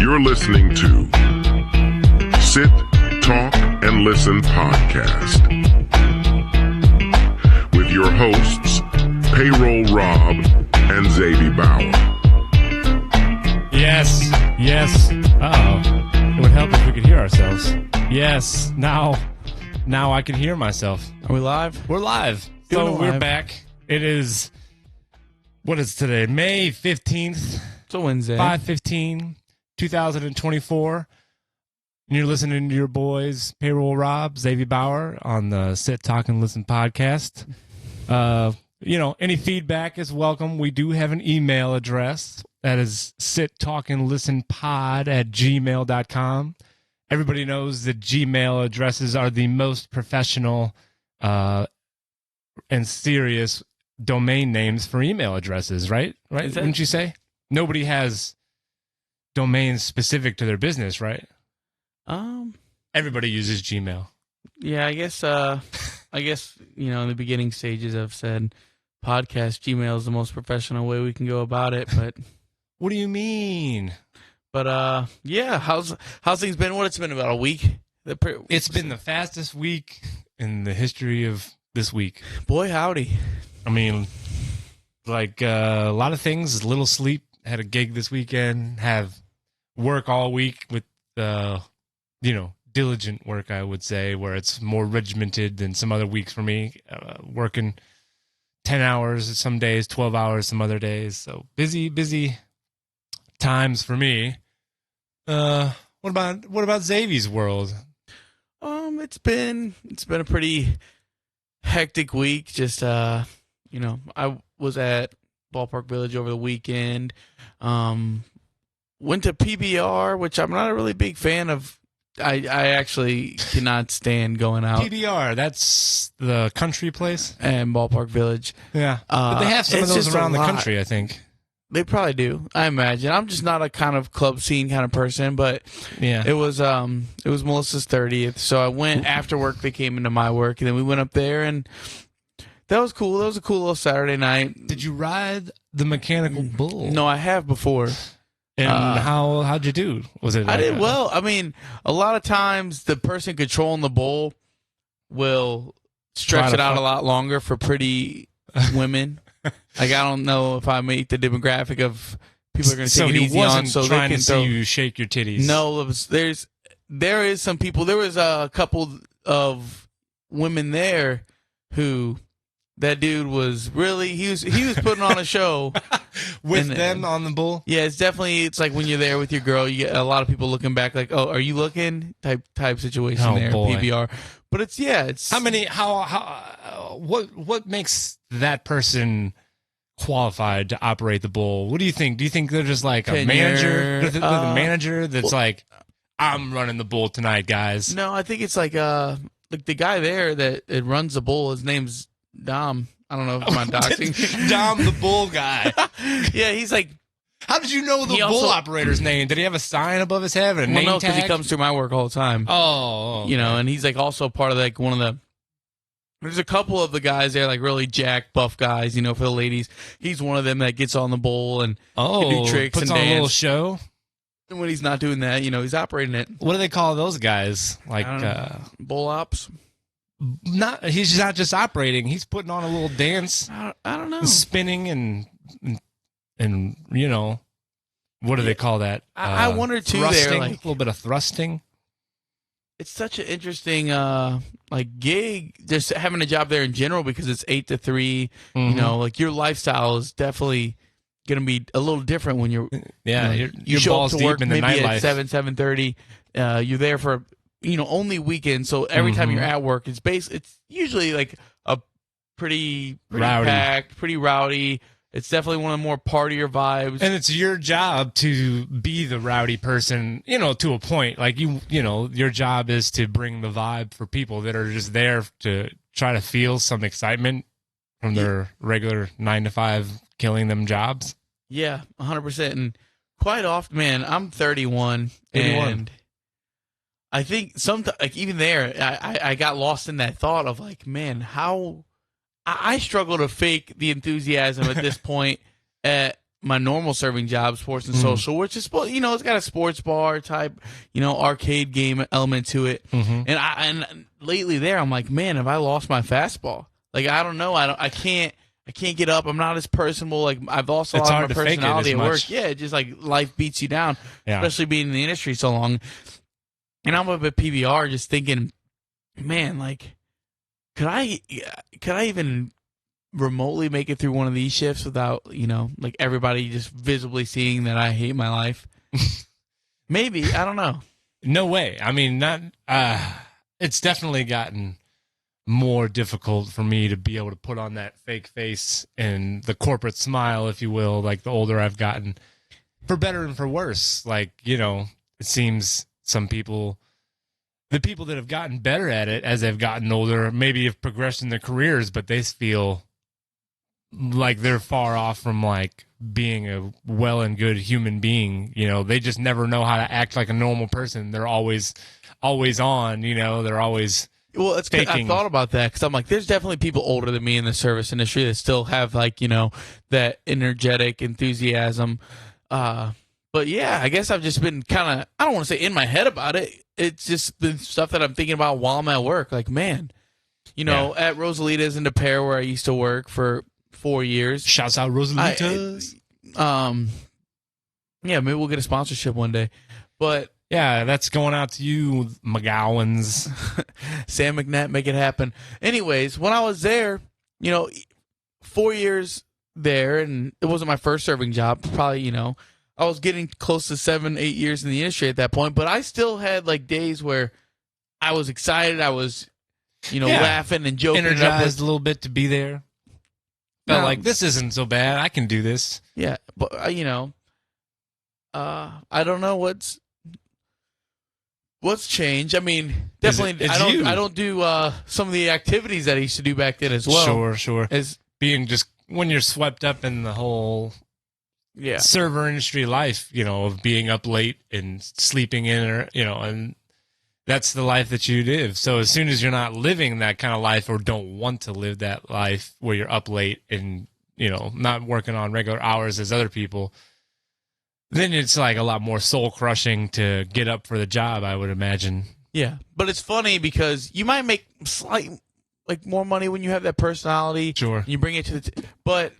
You're listening to Sit, Talk, and Listen podcast with your hosts, Payroll Rob and Zadie Bauer. Yes. Uh-oh. It would help if we could hear ourselves. Yes. Now I can hear myself. Are we live? We're live. So we're back. It is, what is today? May 15th. It's a Wednesday. 5/15, 2024. And you're listening to your boys, Payroll Rob, Zadie Bauer, on the Sit, Talk, and Listen podcast. Any feedback is welcome. We do have an email address. That is SitTalkandListenPod@gmail.com. Everybody knows that Gmail addresses are the most professional and serious domain names for email addresses, right? Wouldn't you say? Nobody has domains specific to their business, right? Everybody uses Gmail. Yeah, I guess in the beginning stages I've said podcast Gmail is the most professional way we can go about it, but what do you mean? But yeah, how's things been? It's been about a week. It's been the fastest week in the history of this week. Boy, howdy. I mean, like a lot of things, little sleep. Had a gig this weekend, have work all week with, diligent work, I would say, where it's more regimented than some other weeks for me, working 10 hours some days, 12 hours some other days. So busy times for me. What about Xavier's world? It's been a pretty hectic week. Just I was at Ballpark Village over the weekend. Went to PBR, which I'm not a really big fan of. I actually cannot stand going out. PBR, that's the country place? And Ballpark Village. Yeah. But they have some of those around the country, I think. They probably do, I imagine. I'm just not a kind of club scene kind of person, but yeah, it was Melissa's 30th, so I went after work. They came into my work, and then we went up there, and that was cool. That was a cool little Saturday night. Did you ride the mechanical bull? No, I have before. And how'd you do? Was it? I did well. I mean, a lot of times the person controlling the bull will stretch it out a lot longer for pretty women. Like, I don't know if I meet the demographic of people are going to take it easy on, so trying they can to see you shake your titties. No, there is some people. There was a couple of women there who that dude was really he was putting on a show with them on the bull. Yeah, it's like when you're there with your girl, you get a lot of people looking back like, oh, are you looking type situation there. Boy. PBR. But it's what makes that person qualified to operate the bull? What do you think? Do you think they're just like a manager? They're the manager that's like, I'm running the bull tonight, guys. No, I think it's like the guy there that runs the bull. His name's Dom. I don't know if I'm doxing. Dom, the bull guy. Yeah, he's like. How did you know the bull operator's name? Did he have a sign above his head and a name tag? Because he comes through my work all the time. Oh, okay. And he's like also part of like one of the. There's a couple of the guys there, like really jacked, buff guys. For the ladies, he's one of them that gets on the bull and can do tricks puts and on dance. a little show. And when he's not doing that, he's operating it. What do they call those guys? Like bull ops. He's not just operating. He's putting on a little dance. I don't know. Spinning and what do they call that? I wonder too. Thrusting, there, like a little bit of thrusting. It's such an interesting gig, just having a job there in general, because it's 8 to 3. Mm-hmm. Like your lifestyle is definitely going to be a little different when you're you show balls up to work deep in the maybe nightlife. at 7:30. You're there for only weekends, so every time you're at work, it's usually like a pretty rowdy. packed, pretty rowdy. It's definitely one of the more partier vibes. And it's your job to be the rowdy person, to a point. Like, your job is to bring the vibe for people that are just there to try to feel some excitement from their regular 9-to-5 killing them jobs. Yeah, 100%. And quite often, man, I'm 31. And I think sometimes, like even there, I got lost in that thought of like, man, how I struggle to fake the enthusiasm at this point. my normal serving job, sports and social, which is, you know, it's got a sports bar type, you know, arcade game element to it. And lately there, I'm like, man, have I lost my fastball? Like, I don't know. I can't get up. I'm not as personable. Like, I've also lost my personality at work. Yeah, it's just like life beats you down, especially being in the industry so long. And I'm up at PBR just thinking, man, like, could I even remotely make it through one of these shifts without, you know, like everybody just visibly seeing that I hate my life? Maybe. I don't know. No way. I mean, not. It's definitely gotten more difficult for me to be able to put on that fake face and the corporate smile, if you will, like the older I've gotten, for better and for worse. Like, you know, it seems some people, the people that have gotten better at it as they've gotten older, maybe have progressed in their careers, but they feel like they're far off from like being a well and good human being. You know, they just never know how to act like a normal person. They're always on, you know, they're always well, it's faking. I thought about that because I'm like, there's definitely people older than me in the service industry that still have like, you know, that energetic enthusiasm. But yeah, I guess I've just been kind of, I don't want to say in my head about it. It's just been stuff that I'm thinking about while I'm at work. Like, man, you know, at Rosalita's in the pair where I used to work for 4 years. Shouts out Rosalita's. Yeah, maybe we'll get a sponsorship one day. But yeah, that's going out to you, McGowans. Sam McNatt, make it happen. Anyways, when I was there, you know, 4 years there, and it wasn't my first serving job. Probably, you know, I was getting close to 7-8 years in the industry at that point, but I still had like days where I was excited. I was, you know, laughing and joking. Energized a little bit to be there. Felt like this isn't so bad. I can do this. Yeah, but you know, I don't know what's changed. I mean, definitely, I don't do some of the activities that I used to do back then as well. Sure. As being just when you're swept up in the whole server industry life, you know, of being up late and sleeping in, or you know, and that's the life that you live. So as soon as you're not living that kind of life, or don't want to live that life where you're up late and, you know, not working on regular hours as other people, then it's like a lot more soul crushing to get up for the job, I would imagine. Yeah, but it's funny because you might make like more money when you have that personality. Sure. And you bring it to but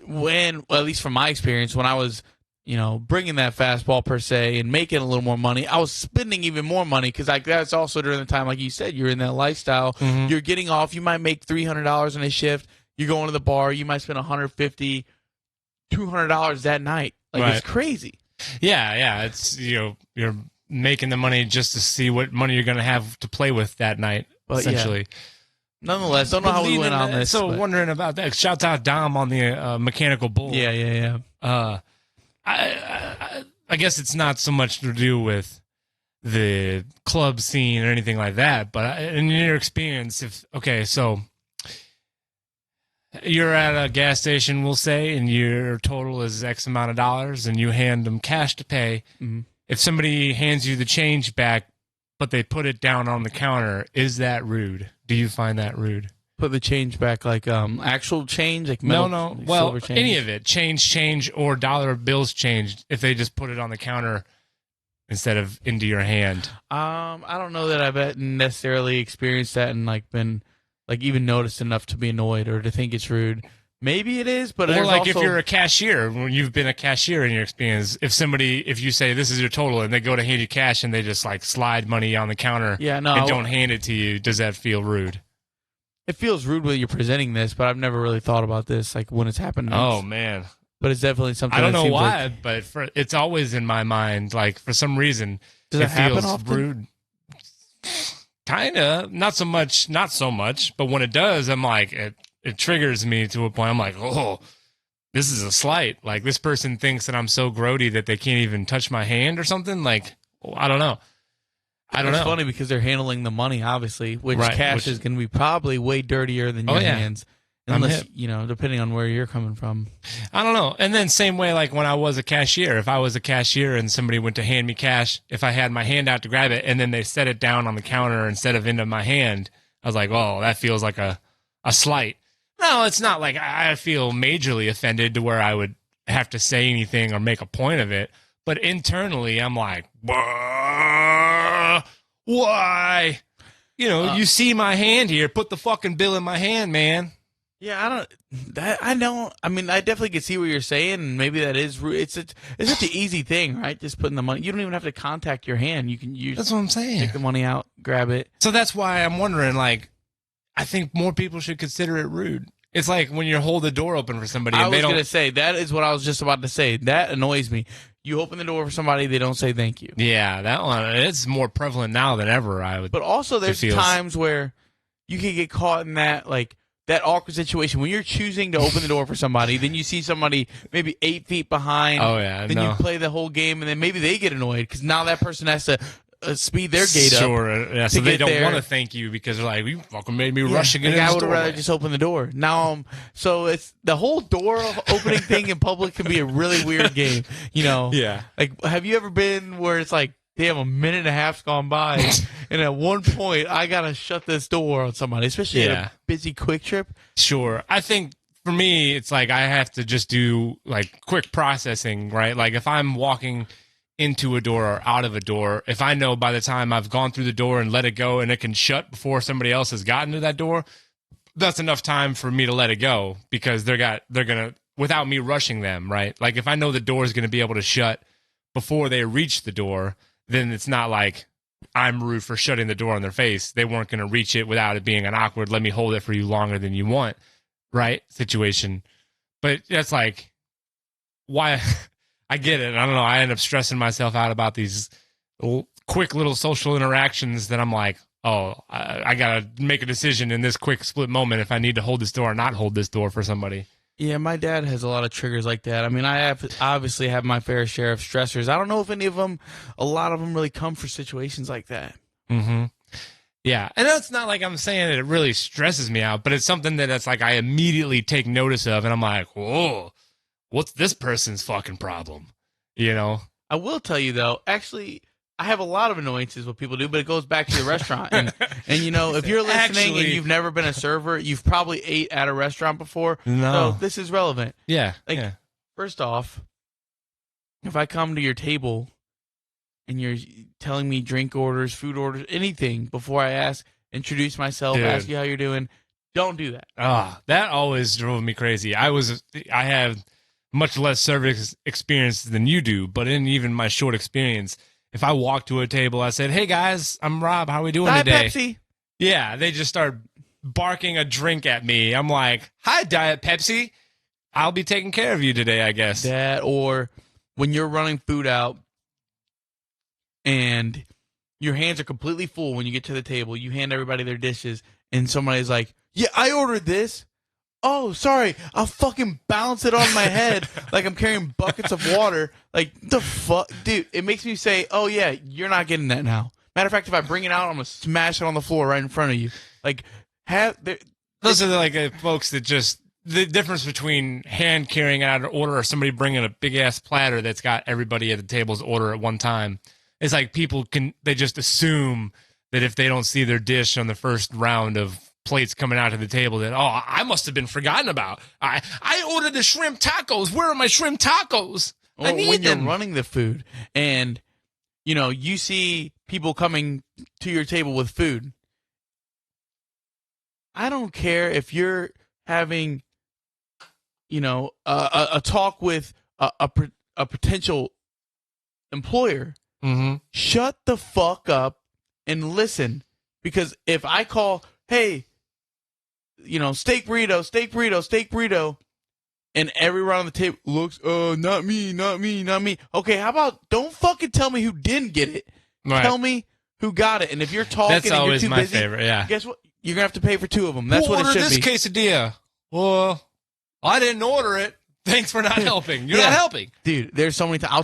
when, well, at least from my experience, when I was, you know, bringing that fastball per se and making a little more money, I was spending even more money because that's also during the time, like you said, you're in that lifestyle. Mm-hmm. You're getting off. You might make $300 in a shift. You're going to the bar. You might spend $150, $200 that night. Like, it's crazy. Yeah. It's, you know, you're making the money just to see what money you're going to have to play with that night, essentially. Yeah. Nonetheless, don't know how we went on this. So wondering about that. Shouts out Dom on the mechanical bull. Yeah. I guess it's not so much to do with the club scene or anything like that, but in your experience, so you're at a gas station, we'll say, and your total is X amount of dollars, and you hand them cash to pay. Mm-hmm. If somebody hands you the change back, but they put it down on the counter, is that rude? Do you find that rude? Put the change back, like actual change, like metal, no. Like well, silver change? Any of it, change, or dollar bills changed. If they just put it on the counter instead of into your hand. I don't know that I've necessarily experienced that and like been like even noticed enough to be annoyed or to think it's rude. Maybe it is, but or like if you're a cashier, when you've been a cashier in your experience, if you say this is your total and they go to hand you cash and they just like slide money on the counter, and don't hand it to you, does that feel rude? It feels rude when you're presenting this, but I've never really thought about this, like when it's happened. Oh man! But it's definitely something. I don't know why, but it's always in my mind. Like for some reason, does it happen feels often? Rude. Kinda, not so much. But when it does, I'm like, it triggers me to a point. I'm like, oh, this is a slight. Like this person thinks that I'm so grody that they can't even touch my hand or something. Like I don't know. It's funny because they're handling the money, obviously, which cash is going to be probably way dirtier than your hands. Unless, you know, depending on where you're coming from. I don't know. And then same way, like when I was a cashier, if I was a cashier and somebody went to hand me cash, if I had my hand out to grab it and then they set it down on the counter instead of into my hand, I was like, oh, that feels like a slight. No, it's not like I feel majorly offended to where I would have to say anything or make a point of it. But internally, I'm like, why? You know, you see my hand here. Put the fucking bill in my hand, man. Yeah, I mean, I definitely can see what you're saying, and maybe that is rude. It's such an easy thing, right? Just putting the money. You don't even have to contact your hand. You can use. That's what I'm saying. Take the money out, grab it. So that's why I'm wondering, like, I think more people should consider it rude. It's like when you hold the door open for somebody. I was going to say, that is what I was just about to say. That annoys me. You open the door for somebody, they don't say thank you. Yeah, that one, it's more prevalent now than ever, I would. But also, there's times where you can get caught in that, like, that awkward situation when you're choosing to open the door for somebody, then you see somebody maybe 8 feet behind. Oh, yeah. Then you play the whole game, and then maybe they get annoyed because now that person has to speed their gate up. Sure. Yeah, so they don't want to thank you because they're like, you fucking made me rush again. I would have rather just open the door. Now, so it's the whole door opening thing in public can be a really weird game. You know? Yeah. Like, have you ever been where it's like, damn, a minute and a half's gone by, and at one point, I gotta shut this door on somebody, especially at a busy Quick Trip. Sure. I think for me, it's like I have to just do like quick processing, right? Like if I'm walking into a door or out of a door, if I know by the time I've gone through the door and let it go and it can shut before somebody else has gotten to that door, that's enough time for me to let it go because they're gonna, without me rushing them, right? Like if I know the door is gonna be able to shut before they reach the door, then it's not like I'm rude for shutting the door on their face. They weren't going to reach it without it being an awkward, let me hold it for you longer than you want, right, situation. But that's like, why? I get it. I don't know. I end up stressing myself out about these quick little social interactions that I'm like, oh, I got to make a decision in this quick split moment if I need to hold this door or not hold this door for somebody. Yeah, my dad has a lot of triggers like that. I mean, I obviously have my fair share of stressors. I don't know if a lot of them really come for situations like that. Mm-hmm. Yeah, and that's not like I'm saying that it really stresses me out, but it's something that's like I immediately take notice of, and I'm like, whoa, what's this person's fucking problem? You know? I will tell you, though, actually, I have a lot of annoyances with people do, but it goes back to the restaurant. And you know, if you're listening and you've never been a server, you've probably ate at a restaurant before. No. So this is relevant. Yeah. Like, first off, if I come to your table and you're telling me drink orders, food orders, anything before I introduce myself, ask you how you're doing, don't do that. That always drove me crazy. I have much less service experience than you do, but in even my short experience, if I walk to a table, I said, hey, guys, I'm Rob. How are we doing today? Pepsi. Yeah, they just start barking a drink at me. I'm like, hi, Diet Pepsi. I'll be taking care of you today, I guess. That, or when you're running food out and your hands are completely full when you get to the table, you hand everybody their dishes, and somebody's like, yeah, I ordered this. Oh, sorry, I'll fucking bounce it on my head like I'm carrying buckets of water. Like, the fuck? Dude, it makes me say, oh, yeah, you're not getting that now. Matter of fact, if I bring it out, I'm going to smash it on the floor right in front of you. Like, those are like folks that just, the difference between hand carrying out an order or somebody bringing a big-ass platter that's got everybody at the table's order at one time. It's like they just assume that if they don't see their dish on the first round of plates coming out to the table that, oh, I must have been forgotten about. I ordered the shrimp tacos. Where are my shrimp tacos? I need when them. You're running the food and, you know, you see people coming to your table with food. I don't care if you're having, you know, a talk with a potential employer. Mm-hmm. Shut the fuck up and listen. Because if I call, hey, you know, steak burrito, and everyone on the table looks, not me. Okay, how about don't fucking tell me who didn't get it. Right. Tell me who got it. And if you're talking that's and you're always too my busy, favorite, yeah. guess what? You're going to have to pay for two of them. That's what it should this be. quesadilla? Well, I didn't order it. Thanks for not helping. You're not helping. Dude, there's so many times. I'll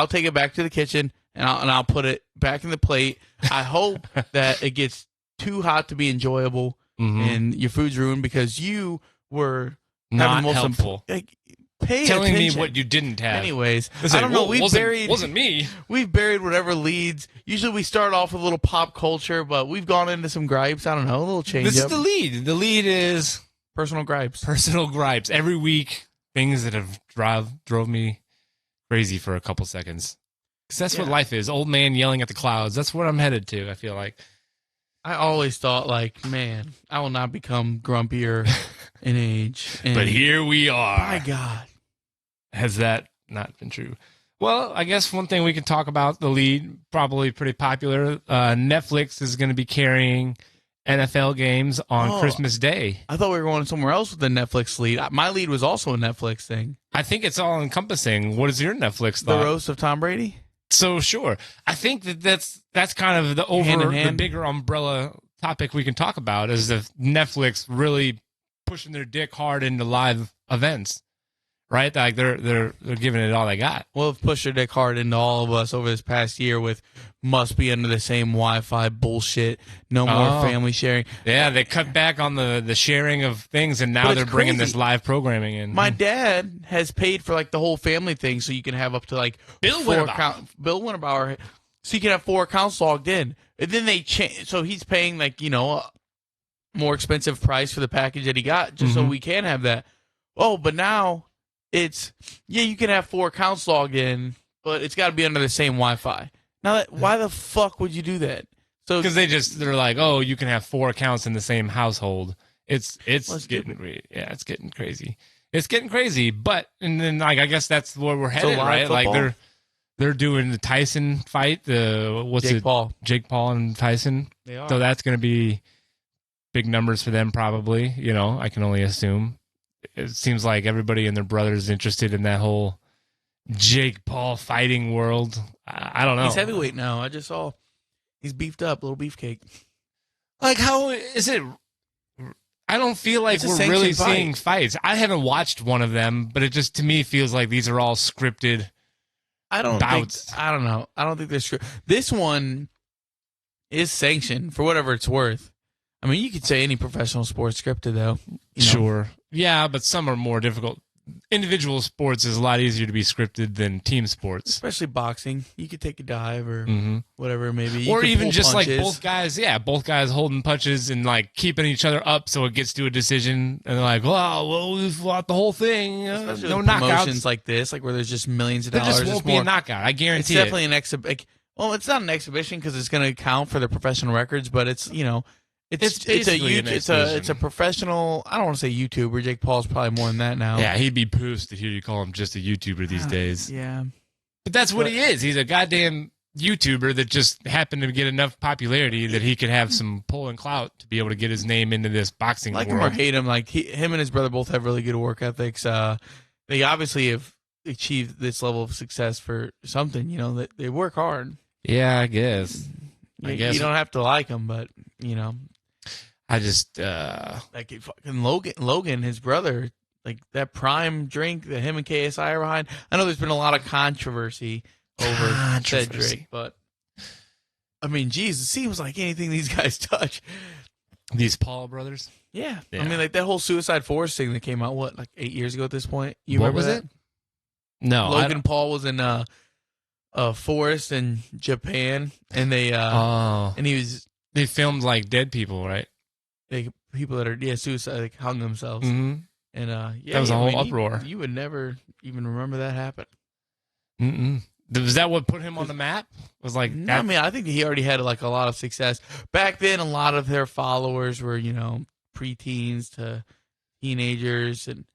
take it back to the kitchen and I'll put it back in the plate. I hope that it gets too hot to be enjoyable and your food's ruined because you were not helpful. Pay telling attention. Me what you didn't have. Anyways, I don't know. Wasn't me. We've buried whatever leads. Usually we start off with a little pop culture, but we've gone into some gripes. I don't know, a little change. This is the lead. The lead is personal gripes. Personal gripes. Every week, things that have drove me crazy for a couple seconds. Because that's what life is. Old man yelling at the clouds. That's what I'm headed to, I feel like. I always thought, like, man, I will not become grumpier in age. And but here we are. My God. Has that not been true? Well, I guess one thing we can talk about, the lead, probably pretty popular. Netflix is going to be carrying NFL games on Christmas Day. I thought we were going somewhere else with the Netflix lead. My lead was also a Netflix thing. I think it's all encompassing. What is your Netflix thought? The roast of Tom Brady? So sure. I think that's kind of the bigger umbrella topic we can talk about is if Netflix really pushing their dick hard into live events. Right? Like they're giving it all they got. Well, have pushed their dick hard into all of us over this past year with must be under the same Wi-Fi bullshit, no more family sharing. Yeah, they cut back on the sharing of things, and now they're bringing this live programming in. My dad has paid for like the whole family thing, so you can have up to like Bill Winterbauer, so you can have 4 accounts logged in, and then they change. So he's paying like a more expensive price for the package that he got, just so we can have that. Oh, but now. It's you can have 4 accounts logged in, but it's got to be under the same Wi-Fi. Now, why the fuck would you do that? So because they're like, oh, you can have 4 accounts in the same household. It's getting crazy. It's getting crazy. But and then like I guess that's where we're headed, right? Football? Like they're doing the Tyson fight. Jake Paul and Tyson. They are. So that's going to be big numbers for them, probably. I can only assume. It seems like everybody and their brothers is interested in that whole Jake Paul fighting world. I don't know. He's heavyweight now. I just saw he's beefed up, little beefcake. Like, how is it? I don't feel like we're really seeing fights. I haven't watched one of them, but it just to me feels like these are all scripted. I don't bouts. I don't know. I don't think they're scripted. This one is sanctioned for whatever it's worth. I mean, you could say any professional sport's scripted, though. Sure. Yeah, but some are more difficult. Individual sports is a lot easier to be scripted than team sports. Especially boxing. You could take a dive or whatever it may be. Or even just punches. Like both guys holding punches and like keeping each other up so it gets to a decision. And they're like, well, we've fought the whole thing. No knockouts. Promotions like this, like where there's just millions of dollars. There just won't be a knockout. I guarantee it's definitely an exhibition. Well, it's not an exhibition because it's going to count for the professional records, but it's, It's a professional. I don't want to say YouTuber. Jake Paul's probably more than that now. Yeah, he'd be pissed to hear you call him just a YouTuber these days. Yeah, but that's what he is. He's a goddamn YouTuber that just happened to get enough popularity that he could have some pull and clout to be able to get his name into this boxing like world. Him or hate him, like him and his brother both have really good work ethics. They obviously have achieved this level of success for something. That they work hard. Yeah, I guess. You don't have to like him, but I just like fucking Logan, his brother, like that prime drink that him and KSI are behind. I know there's been a lot of controversy over said drink, but I mean, geez, it seems like anything these guys touch. These Paul brothers? Yeah. I mean, like that whole Suicide Forest thing that came out, like 8 years ago at this point? You what remember was that? It? No. Logan Paul was in a forest in Japan, and they filmed like dead people, right? Like people that are suicide, like hung themselves, and that was a whole uproar. You would never even remember that happened. Was that what put him on the map? Was like that? I mean, I think he already had like a lot of success back then. A lot of their followers were preteens to teenagers, and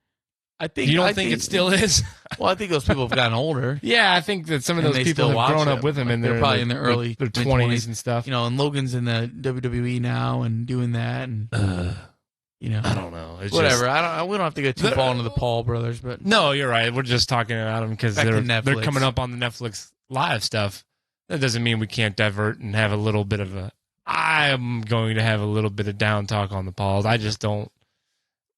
I think you don't think it still is. Well, I think those people have gotten older. Yeah, I think that some of those people have grown up with him, and they're probably in their early their 20s and stuff. And Logan's in the WWE now and doing that, and I don't know. It's whatever. We don't have to get too far into the Paul brothers, but no, you're right. We're just talking about them because they're coming up on the Netflix live stuff. That doesn't mean we can't divert and have a little bit of I'm going to have a little bit of down talk on the Pauls. I just don't.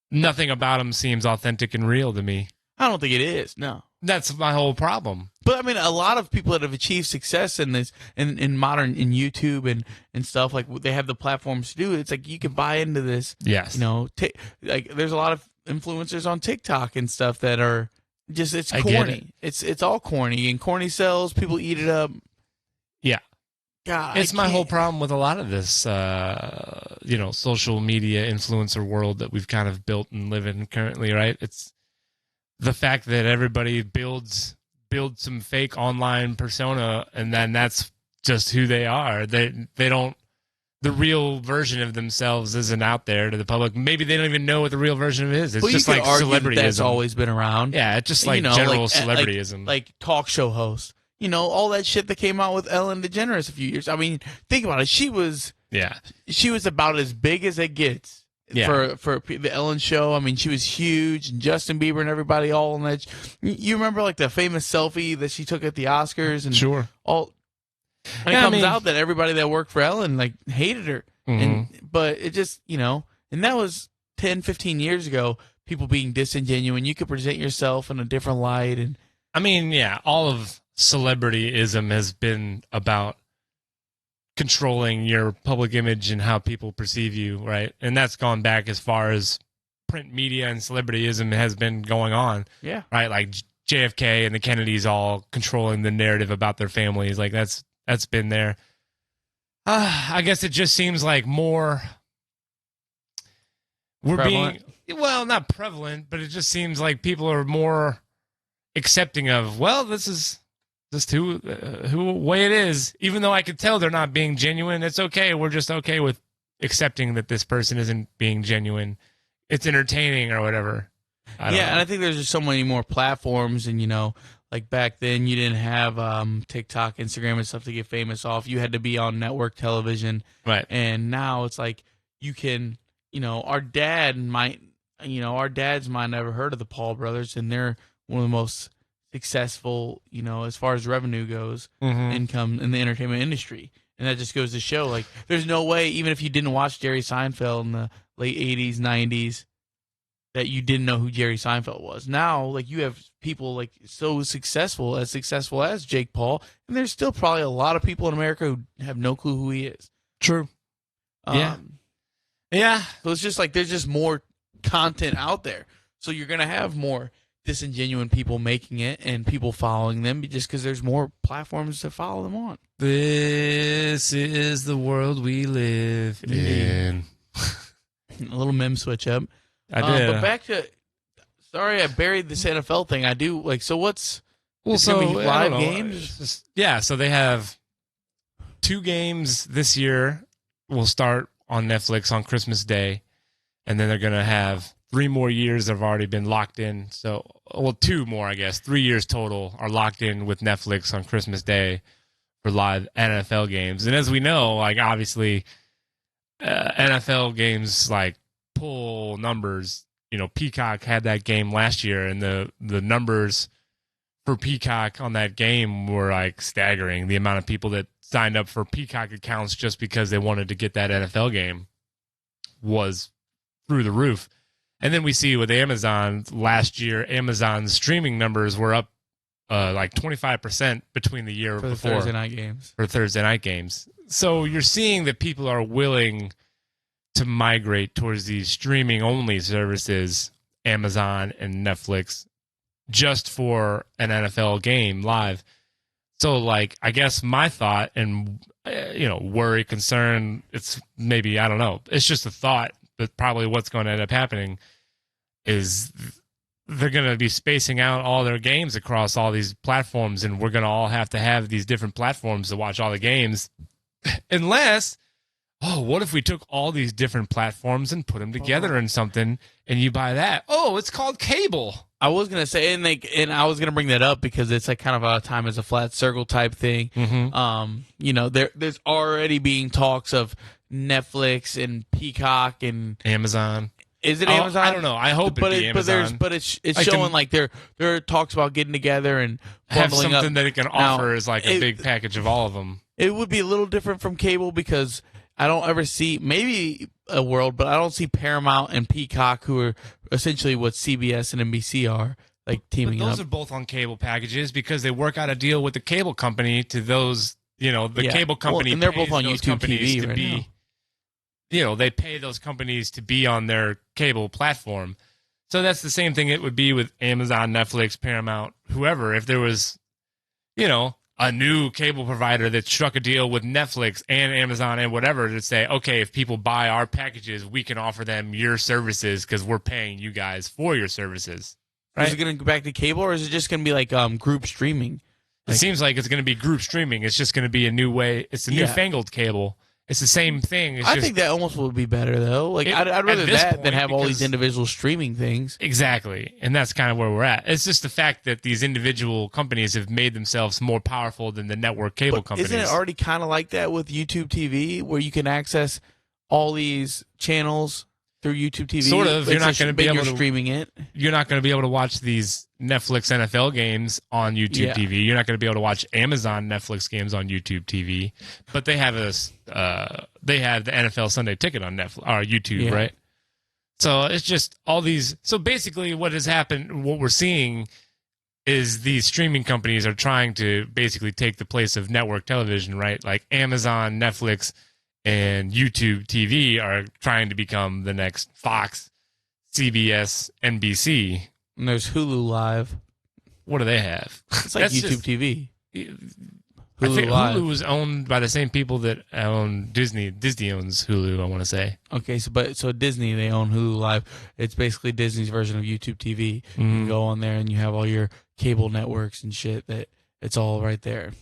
Nothing about them seems authentic and real to me. I don't think it is. No, that's my whole problem. But I mean, a lot of people that have achieved success in this, in YouTube and stuff, like they have the platforms to do it. It's like you can buy into this. Yes. Like there's a lot of influencers on TikTok and stuff that are just it's corny. It's all corny, and corny sells. People eat it up. Yeah. God, it's my whole problem with a lot of this, social media influencer world that we've kind of built and live in currently, right? It's the fact that everybody builds some fake online persona, and then that's just who they are. They don't. The real version of themselves isn't out there to the public. Maybe they don't even know what the real version of it is. It's just like celebrityism. That's always been around. Yeah, it's just like general celebrityism. Like talk show hosts. All that shit that came out with Ellen DeGeneres a few years. I mean, think about it. She was about as big as it gets for the Ellen show. I mean, she was huge, and Justin Bieber and everybody all in that. You remember like the famous selfie that she took at the Oscars and sure. all. And it comes out that everybody that worked for Ellen like hated her. But it just, and that was 10, 15 years ago, people being disingenuous. You could present yourself in a different light. And I mean, all of celebrityism has been about controlling your public image and how people perceive you, right? And that's gone back as far as print media and celebrityism has been going on. Yeah. Right? Like JFK and the Kennedys all controlling the narrative about their families. Like that's been there. I guess it just seems like more prevalent? not prevalent, but it just seems like people are more accepting of, this is just who way it is. Even though I could tell they're not being genuine, it's okay. We're just okay with accepting that this person isn't being genuine. It's entertaining or whatever. I don't know. And I think there's just so many more platforms, and like back then, you didn't have TikTok, Instagram, and stuff to get famous off. You had to be on network television, right? And now it's like you can, our dads might never heard of the Paul brothers, and they're one of the most successful, as far as revenue goes, income in the entertainment industry. And that just goes to show, like, there's no way, even if you didn't watch Jerry Seinfeld in the late 80s, 90s, that you didn't know who Jerry Seinfeld was. Now, like, you have people like so successful as Jake Paul, and there's still probably a lot of people in America who have no clue who he is. True. Yeah. So it's just like there's just more content out there. So you're gonna have more disingenuous people making it and people following them just because there's more platforms to follow them on. This is the world we live in. A little meme switch up. I did. But back to, sorry, I buried this NFL thing. I do like. So what's? So gonna be live games. So they have 2 games this year. Will start on Netflix on Christmas Day, and then they're gonna have 3 more years that have already been locked in. So, 2 more, I guess. 3 years total are locked in with Netflix on Christmas Day for live NFL games. And as we know, like obviously, NFL games like pull numbers. Peacock had that game last year, and the numbers for Peacock on that game were like staggering. The amount of people that signed up for Peacock accounts just because they wanted to get that NFL game was through the roof. And then we see with Amazon last year, Amazon's streaming numbers were up like 25% between the year for before Thursday night games. So you're seeing that people are willing to migrate towards these streaming only services, Amazon and Netflix, just for an NFL game live. So like, I guess my thought and, worry, concern, it's maybe, I don't know. It's just a thought, but probably what's going to end up happening is they're going to be spacing out all their games across all these platforms, and we're going to all have to have these different platforms to watch all the games. Unless, what if we took all these different platforms and put them together in something, and you buy that? Oh, it's called cable. I was gonna say, and I was gonna bring that up because it's like kind of a time as a flat circle type thing. There's already being talks of Netflix and Peacock and Amazon. Is it Amazon? I don't know. I hope it'd be Amazon. But it's like showing like there are talks about getting together and have bundling something up. that it can offer as like a big package of all of them. It would be a little different from cable because I don't ever see maybe a world, but I don't see Paramount and Peacock, who are essentially what CBS and NBC are, like teaming up. Those up. are both on cable packages because they work out a deal with the cable company to those, cable company. And they're both on YouTube TV right now. They pay those companies to be on their cable platform. So that's the same thing it would be with Amazon, Netflix, Paramount, whoever. If there was, a new cable provider that struck a deal with Netflix and Amazon and whatever to say, okay, if people buy our packages, we can offer them your services because we're paying you guys for your services. right? Is it going to go back to cable, or is it just going to be like group streaming? It seems like it's going to be group streaming. It's just going to be a new way. It's a newfangled cable. It's the same thing. I think that almost would be better, though. Like, I'd rather that than have all these individual streaming things. Exactly. And that's kind of where we're at. It's just the fact that these individual companies have made themselves more powerful than the network cable companies. Isn't it already kind of like that with YouTube TV, where you can access all these channels through YouTube TV? Sort of. You're not going to be able to streaming it. You're not going to be able to watch these Netflix NFL games on YouTube TV. You're not going to be able to watch Amazon Netflix games on YouTube TV. But they have they have the NFL Sunday Ticket on Netflix or YouTube, right? So it's just all these. So basically, what has happened, what we're seeing, is these streaming companies are trying to basically take the place of network television, right? Like Amazon, Netflix, and YouTube TV are trying to become the next Fox, CBS, NBC. And there's Hulu Live. What do they have? It's like YouTube TV. I think Hulu is owned by the same people that own Disney. Disney owns Hulu, I want to say. Okay, so Disney, they own Hulu Live. It's basically Disney's version of YouTube TV. You can go on there and you have all your cable networks and shit. That it's all right there.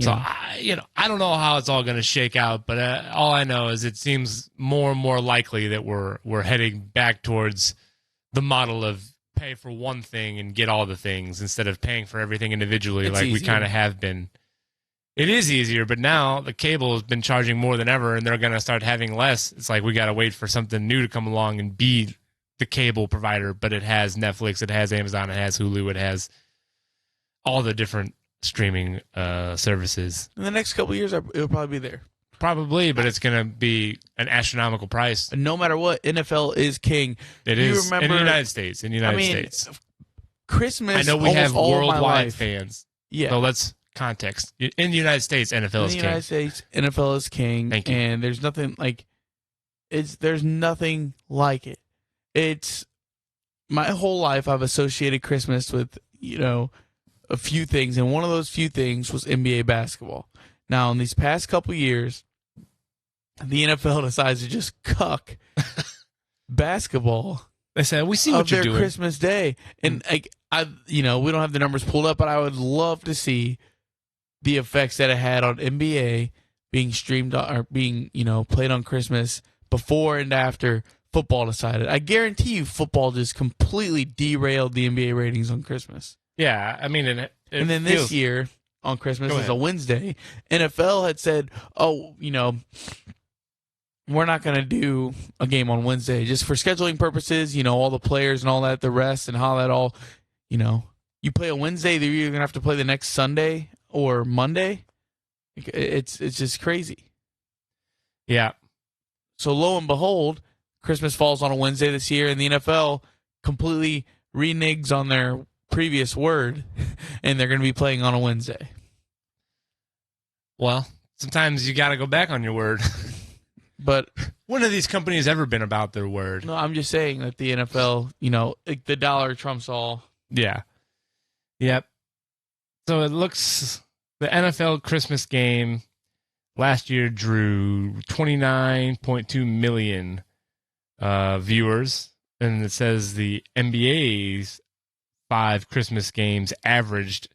I don't know how it's all going to shake out, but all I know is it seems more and more likely that we're heading back towards the model of pay for one thing and get all the things instead of paying for everything individually we kind of have been. It is easier, but now the cable has been charging more than ever, and they're going to start having less. It's like we got to wait for something new to come along and be the cable provider, but it has Netflix, it has Amazon, it has Hulu, it has all the different streaming services. In the next couple of years, it'll probably be there. Probably, but it's going to be an astronomical price. And no matter what, NFL is king. It is in the United States. States, Christmas. I know we have worldwide fans. Yeah. So let's context. In the United States, NFL is king. In the United States, NFL is king. Thank you. And there's nothing like there's nothing like it. It's my whole life I've associated Christmas with, a few things, and one of those few things was NBA basketball. Now, in these past couple years, the NFL decides to just cuck basketball. They said, "We see what you're doing." Christmas Day, and we don't have the numbers pulled up, but I would love to see the effects that it had on NBA being streamed or being played on Christmas before and after football decided. I guarantee you, football just completely derailed the NBA ratings on Christmas. Yeah, I mean, and then this year on Christmas is a Wednesday. NFL had said, "Oh, we're not going to do a game on Wednesday just for scheduling purposes. All the players and all that, the rest and how that all, you play on Wednesday, you're either going to have to play the next Sunday or Monday. It's just crazy." Yeah. So lo and behold, Christmas falls on a Wednesday this year, and the NFL completely reneges on their previous word, and they're going to be playing on a Wednesday. Well, sometimes you got to go back on your word. But when have these companies ever been about their word? No, I'm just saying that the NFL, the dollar trumps all. Yeah. Yep. So it looks the NFL Christmas game last year drew 29.2 million viewers, and it says the NBA's 5 Christmas games averaged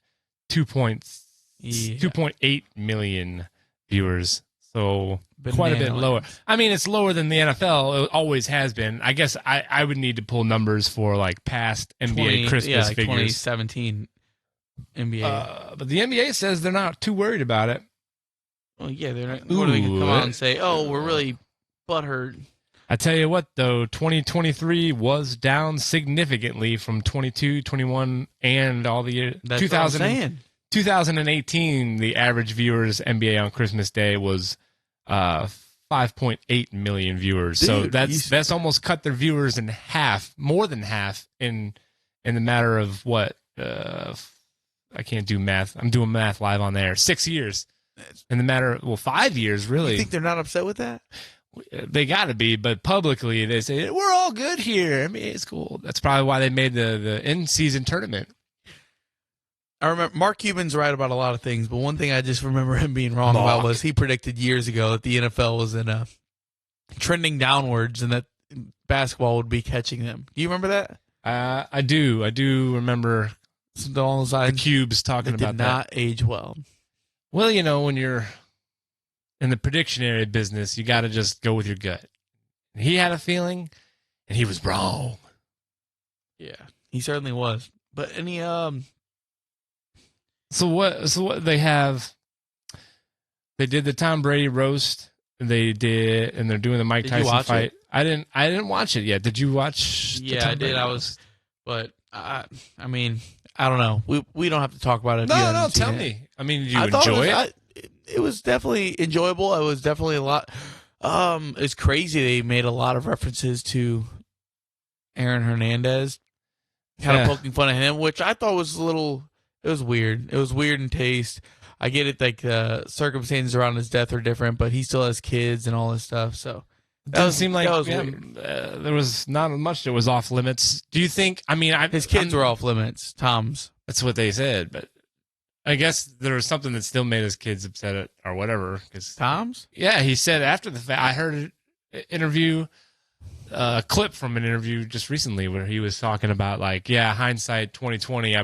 2.8 million viewers. So quite a bit lower. I mean, it's lower than the NFL. It always has been. I guess I would need to pull numbers for like past NBA Christmas figures. 2017 NBA. But the NBA says they're not too worried about it. Well, yeah, they're not. What are they going to come out and say? Oh, we're really butthurt. I tell you what, though, 2023 was down significantly from 22, 21, and all the years. 2018, the average viewers NBA on Christmas Day was 5.8 million viewers. Dude, so that's almost cut their viewers in half, more than half, in the matter of what? I can't do math. I'm doing math live on there. 6 years. In the matter of, 5 years, really. You think they're not upset with that? They got to be, but publicly they say, we're all good here. I mean, it's cool. That's probably why they made the in-season tournament. I remember Mark Cuban's right about a lot of things, but one thing I just remember him being wrong about was he predicted years ago that the NFL was trending downwards and that basketball would be catching them. Do you remember that? I do remember Those the Cubes talking that about did not age well. that. Well, you know, when you're in the predictionary business, you got to just go with your gut. He had a feeling, and he was wrong. Yeah, he certainly was. But any So what they have? They did the Tom Brady roast. They did, and they're doing the Mike Tyson fight. I didn't watch it yet. Did you watch? Yeah, I did. I was, but I mean, I don't know. We don't have to talk about it. No, tell me. I mean, did you enjoy it? It was definitely enjoyable. It was definitely a lot. It's crazy. They made a lot of references to Aaron Hernandez, kind of poking fun at him, which I thought was a little. It was weird. It was weird in taste. I get it, like the circumstances around his death are different, but he still has kids and all this stuff. So doesn't seem like there was not much that was off limits. Do you think? I mean, his kids were off limits. Tom's. That's what they said, but I guess there was something that still made his kids upset or whatever. Tom's? Yeah, he said after the fact. I heard an interview, a clip from an interview just recently where he was talking about like, yeah, hindsight 2020.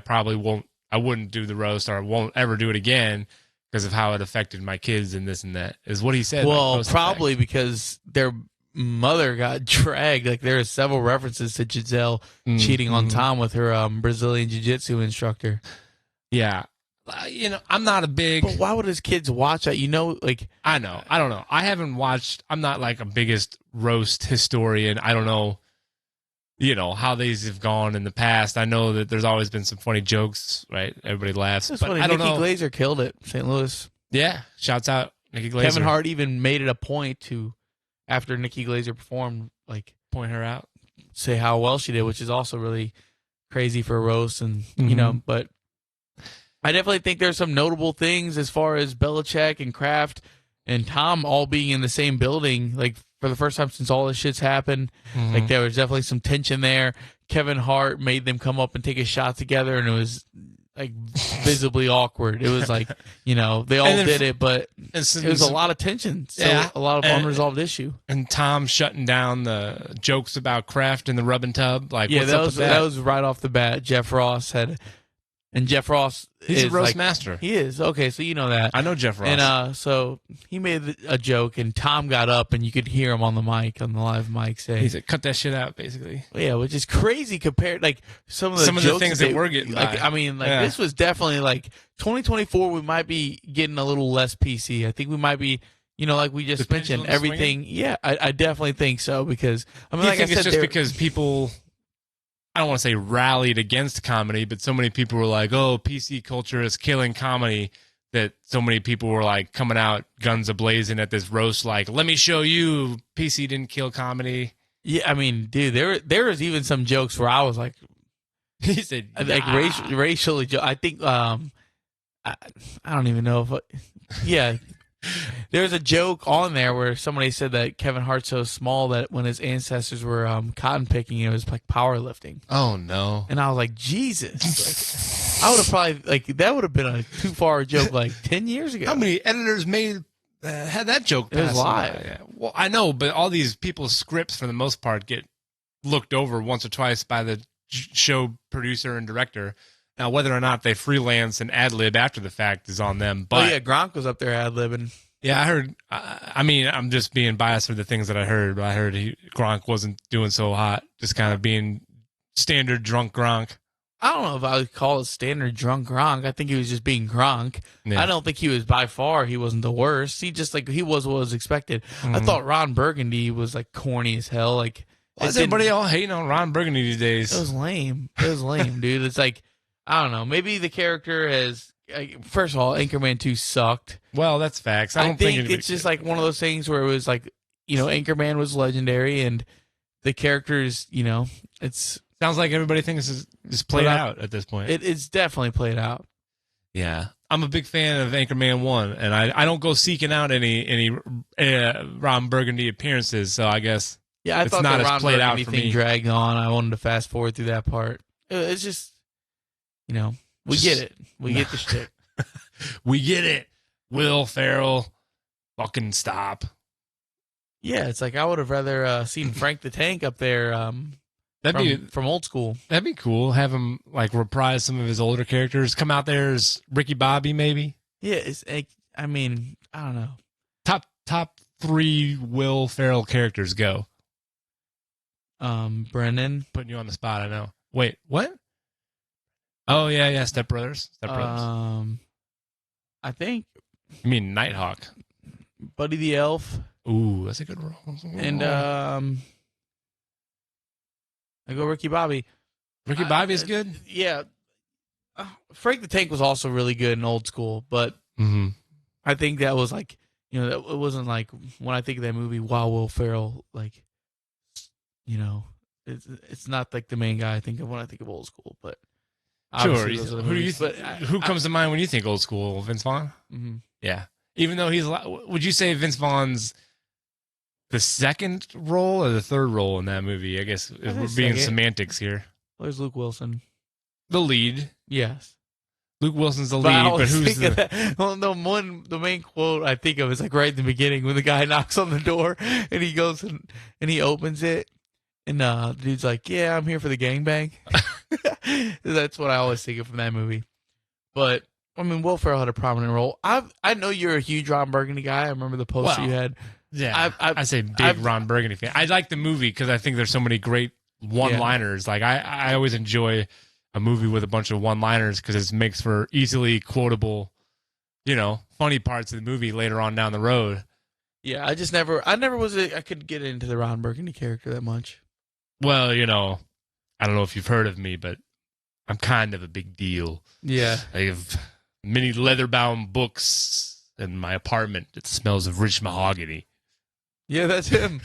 I wouldn't do the roast, or I won't ever do it again because of how it affected my kids and this and that. Is what he said. Well, like, probably because their mother got dragged. Like there are several references to Giselle cheating on Tom with her Brazilian jiu-jitsu instructor. Yeah. You know, I'm not a big. But why would his kids watch that? You know, like I know. I don't know. I haven't watched. I'm not like a biggest roast historian. I don't know. You know how these have gone in the past. I know that there's always been some funny jokes, right? Everybody laughs. That's but funny. I don't Nikki know. Glazer killed it. St. Louis. Yeah, shouts out Nikki Glazer. Kevin Hart even made it a point to, after Nikki Glazer performed, like point her out, say how well she did, which is also really crazy for a roast, and you know. But I definitely think there's some notable things as far as Belichick and Kraft and Tom all being in the same building, like for the first time since all this shit's happened. Like there was definitely some tension there. Kevin Hart made them come up and take a shot together, and it was like visibly awkward. It was like, you know, they all did it, but it was a lot of tension. So a lot of unresolved issue. And Tom shutting down the jokes about Kraft in the rub and tub. Like, yeah, that was right off the bat. Jeff Ross had. And Jeff Ross he's is a roast like, master. He is. Okay, so you know that. I know Jeff Ross. And so he made a joke, and Tom got up, and you could hear him on the mic, on the live mic, say, he said, cut that shit out, basically. Yeah, which is crazy compared, like, some of the things that we're getting like, by. I mean, like, this was definitely, like, 2024, we might be getting a little less PC. I think we might be, you know, like we just mentioned, everything. Swinging? Yeah, I definitely think so, because, I mean, like I said, it's just because people... I don't want to say rallied against comedy, but so many people were like, oh, PC culture is killing comedy, that so many people were like coming out guns a-blazing at this roast like, let me show you PC didn't kill comedy. Yeah, I mean, dude, there was even some jokes where I was like, he said, like racially, I think, I don't even know if, yeah. There's a joke on there where somebody said that Kevin Hart's so small that when his ancestors were cotton picking, it was like powerlifting. Oh no! And I was like, Jesus! Like, I would have probably like that would have been a too far joke like 10 years ago. How many editors had that joke? It was live. Yeah. Well, I know, but all these people's scripts, for the most part, get looked over once or twice by the show producer and director. Now, whether or not they freelance and ad-lib after the fact is on them. But yeah, Gronk was up there ad-libbing. Yeah, I heard. I mean, I'm just being biased for the things that I heard. But I heard Gronk wasn't doing so hot, just kind of being standard drunk Gronk. I don't know if I would call it standard drunk Gronk. I think he was just being Gronk. Yeah. I don't think he was by far. He wasn't the worst. He just like he was what was expected. I thought Ron Burgundy was like corny as hell. Like, why is everybody all hating on Ron Burgundy these days? It was lame. It was lame, dude. It's like, I don't know. Maybe the character has. First of all, Anchorman 2 sucked. Well, that's facts. I don't think it's just like one of those things where it was like, you know, Anchorman was legendary, and the characters, you know, it's sounds like everybody thinks it's played out at this point. It's definitely played out. Yeah, I'm a big fan of Anchorman 1, and I don't go seeking out any Ron Burgundy appearances. So I guess I thought not the Ron as played out Burgundy for thing me. Dragged on. I wanted to fast forward through that part. It's just, you know. We get it. We get the shit. We get it. Will Ferrell, fucking stop. Yeah, it's like I would have rather seen Frank the Tank up there from old school. That'd be cool. Have him like reprise some of his older characters. Come out there as Ricky Bobby, maybe. Yeah, it's. I mean, I don't know. Top 3 Will Ferrell characters go. Brennan. Putting you on the spot. I know. Wait, what? Oh yeah. Step Brothers. I think. You mean Nighthawk? Buddy the Elf. Ooh, that's a good role. And I go Ricky Bobby. Ricky Bobby's good. Yeah. Frank the Tank was also really good in old school, but I think that was like, it wasn't like when I think of that movie, wow, Will Ferrell, like, it's not like the main guy I think of when I think of old school, but sure. Who comes to mind when you think old school? Vince Vaughn? Mm-hmm. Yeah. Even though would you say Vince Vaughn's the second role or the third role in that movie? I guess if we're being semantics here. There's Luke Wilson. The lead. Yes. Luke Wilson's the lead, but who's the main quote I think of is like right in the beginning when the guy knocks on the door and he goes and he opens it and the dude's like, yeah, I'm here for the gangbang. That's what I always think of from that movie. But I mean, Will Ferrell had a prominent role. I know you're a huge Ron Burgundy guy. I remember the poster you had. Yeah, I say big Ron Burgundy fan. I like the movie because I think there's so many great one-liners. Like I always enjoy a movie with a bunch of one-liners because it makes for easily quotable, funny parts of the movie later on down the road. Yeah, I couldn't get into the Ron Burgundy character that much. Well, I don't know if you've heard of me, but I'm kind of a big deal. Yeah. I have many leather-bound books in my apartment. It smells of rich mahogany. Yeah, that's him.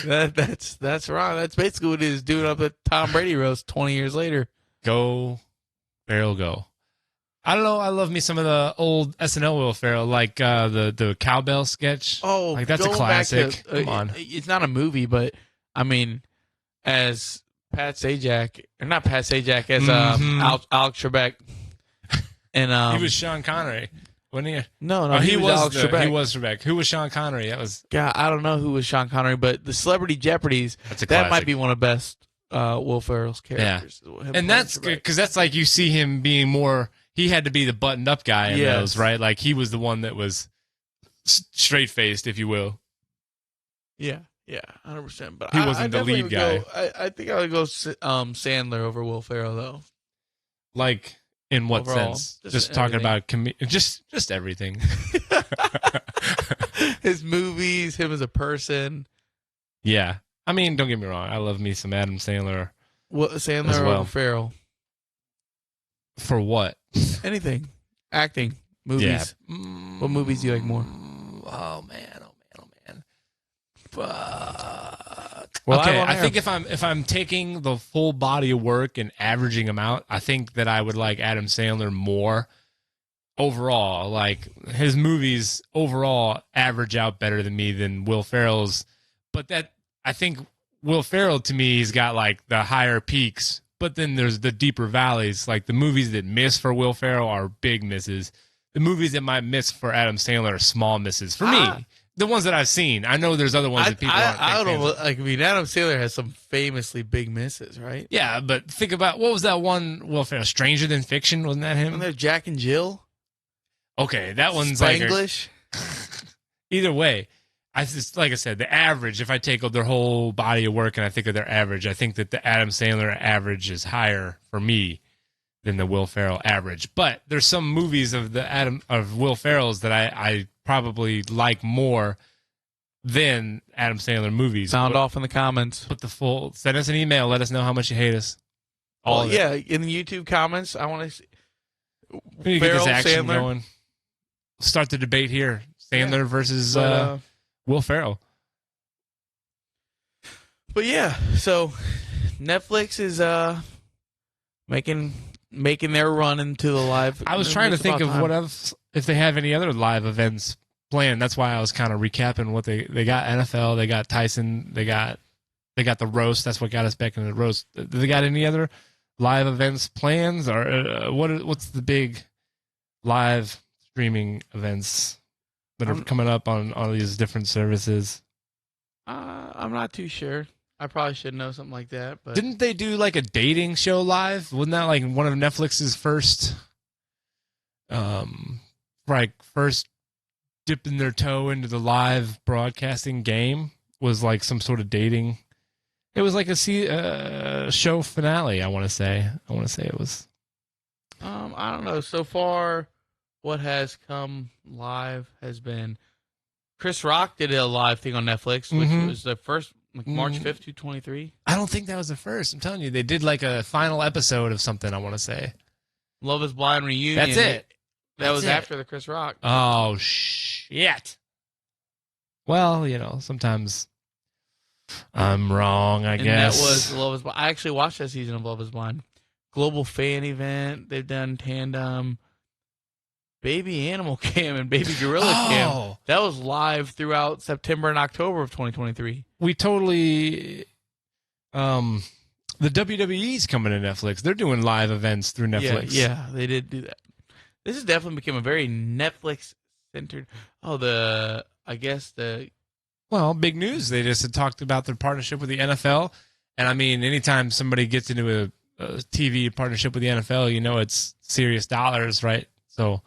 That's Ron. That's basically what he's doing up at Tom Brady Roast 20 years later. Go, Ferrell, go. I don't know. I love me some of the old SNL Will Ferrell, like the cowbell sketch. Oh, like that's a classic. Come on. It's not a movie, but I mean, as Pat Sajak, or not Pat Sajak, as Alex Trebek, and he was Sean Connery, wasn't he? No, he was Alex Trebek. He was Trebek. Who was Sean Connery? That was. God, I don't know who was Sean Connery, but the Celebrity Jeopardies. That might be one of the best Will Ferrell's characters. Yeah. And that's good because that's like you see him being more. He had to be the buttoned-up guy in those, right? Like he was the one that was straight-faced, if you will. Yeah, 100%. But he wasn't the lead guy. I think I would go Sandler over Will Ferrell, though. Like in what Overall, sense? Just talking about just everything. His movies, him as a person. Yeah, I mean, don't get me wrong. I love me some Adam Sandler. Sandler as well. Over Ferrell. For what? Anything. Acting. Movies. Yeah. What movies do you like more? Oh man. Fuck. Well, okay, I think if I'm taking the full body of work and averaging them out, I think that I would like Adam Sandler more overall. Like his movies overall average out better than me than Will Ferrell's. But that I think Will Ferrell to me, he's got like the higher peaks. But then there's the deeper valleys. Like the movies that miss for Will Ferrell are big misses. The movies that might miss for Adam Sandler are small misses. For me, the ones that I've seen. I know there's other ones that people aren't. I don't know. Like, I mean, Adam Sandler has some famously big misses, right? Yeah, but think about what was that one Will Ferrell? Stranger Than Fiction, wasn't that him? Wasn't there Jack and Jill? Okay, that one's Spanglish. Either way. Like I said, the average, if I take their whole body of work and I think of their average, I think that the Adam Sandler average is higher for me than the Will Ferrell average. But there's some movies of Will Ferrell's that I probably like more than Adam Sandler movies. Sound off in the comments. Send us an email. Let us know how much you hate us. In the YouTube comments, I want to see get this action going. Start the debate here. Sandler versus Will Ferrell. But yeah, so Netflix is making their run into the live. I was trying to think of what else, if they have any other live events planned. That's why I was kind of recapping what they got. NFL, they got Tyson, they got the roast. That's what got us back into the roast. Do they got any other live events plans, or what's the big live streaming events that are coming up on all these different services? I'm not too sure. I probably should know something like that. But Didn't they do like a dating show live? Wasn't that like one of Netflix's first, first dipping their toe into the live broadcasting game? Was like some sort of dating. It was like a show finale. I want to say it was. I don't know. So far, what has come live has been Chris Rock did a live thing on Netflix, which was the first, like March 5th, 2023. I don't think that was the first. I'm telling you, they did like a final episode of something. I want to say Love Is Blind reunion. that's it. That was after the Chris Rock. Oh shit. Well, sometimes I'm wrong. I guess that was Love Is Blind. I actually watched that season of Love Is Blind. Global fan event. They've done tandem, baby animal cam, and baby gorilla cam. That was live throughout September and October of 2023. We totally. The WWE's coming to Netflix. They're doing live events through Netflix. Yeah, they did do that. This has definitely become a very Netflix centered. Well, big news. They just had talked about their partnership with the NFL. And I mean, anytime somebody gets into a TV partnership with the NFL, it's serious dollars, right? So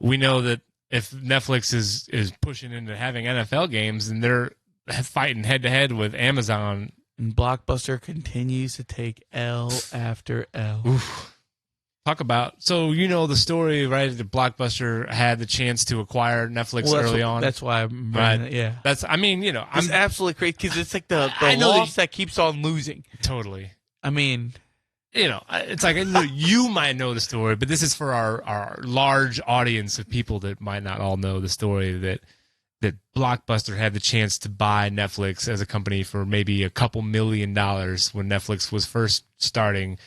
we know that if Netflix is pushing into having NFL games, and they're fighting head to head with Amazon. And Blockbuster continues to take L after L. Oof. Talk about, the story, right? That Blockbuster had the chance to acquire Netflix early on. That's why I'm right. It, yeah. I'm absolutely crazy because it's like the loss that keeps on losing. Totally. I mean, it's like I know you might know the story, but this is for our large audience of people that might not all know the story that Blockbuster had the chance to buy Netflix as a company for maybe a couple $1 million when Netflix was first starting.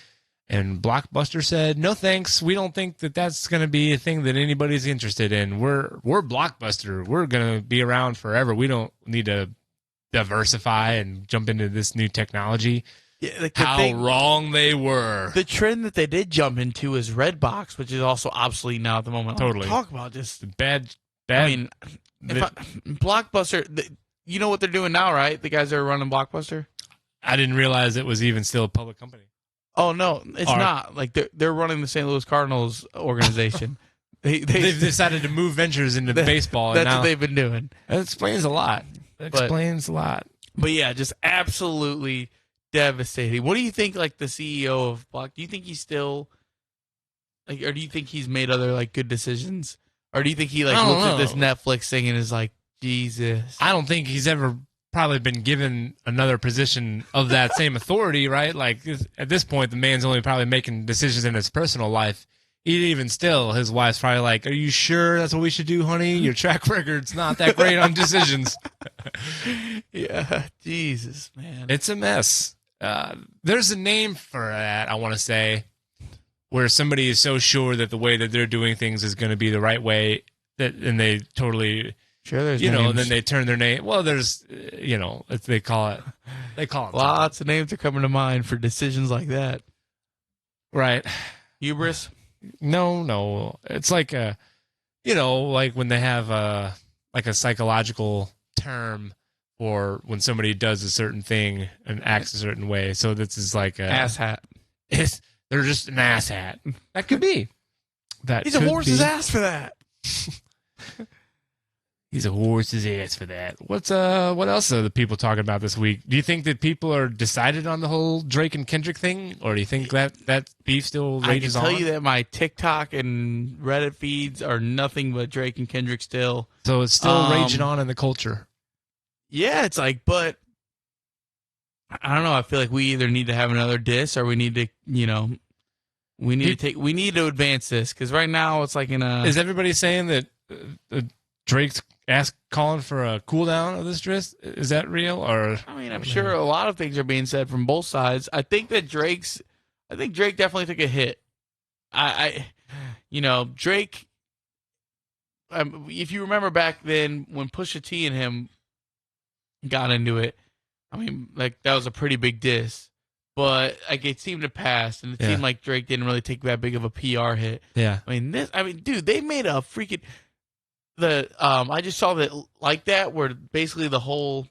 And Blockbuster said, no thanks. We don't think that that's going to be a thing that anybody's interested in. We're Blockbuster. We're going to be around forever. We don't need to diversify and jump into this new technology. Yeah, wrong they were. The trend that they did jump into is Redbox, which is also obsolete now at the moment. Totally. Talk about just bad. I mean, Blockbuster, you know what they're doing now, right? The guys that are running Blockbuster? I didn't realize it was even still a public company. Oh no, it's not. Like they're running the St. Louis Cardinals organization. They've decided to move ventures into baseball. That's what they've been doing. That explains a lot. But yeah, just absolutely devastating. What do you think? Like the CEO of Block, do you think he's still like, or do you think he's made other like good decisions, or do you think he looks at this Netflix thing and is like, Jesus? I don't think he's ever probably been given another position of that same authority, right? Like at this point, the man's only probably making decisions in his personal life. Even still, his wife's probably like, "Are you sure that's what we should do, honey? Your track record's not that great on decisions." Yeah, Jesus, man, it's a mess. There's a name for that, I want to say, where somebody is so sure that the way that they're doing things is going to be the right way, and they totally. Sure, there's names. And then they turn their name. Well, there's, they call it. Lots of names are coming to mind for decisions like that. Right. Hubris? No. It's like like when they have a psychological term for when somebody does a certain thing and acts a certain way. So this is like a ass hat. They're just an ass hat. That could be. He's a horse's ass for that. He's a horse's ass for that. What else are the people talking about this week? Do you think that people are decided on the whole Drake and Kendrick thing, or do you think that beef still rages on? I can tell you that my TikTok and Reddit feeds are nothing but Drake and Kendrick still. So it's still raging on in the culture. Yeah, it's like, but I don't know. I feel like we either need to have another diss, or we need to, we need to advance this, because right now it's like Is everybody saying that Drake's calling for a cool down of this diss? Is that real? Or I mean, I'm sure a lot of things are being said from both sides. I think Drake definitely took a hit. Drake. If you remember back then when Pusha T and him got into it, I mean, like that was a pretty big diss. But like it seemed to pass, and it seemed like Drake didn't really take that big of a PR hit. Yeah. Dude, they made a freaking. I just saw that like that where basically the whole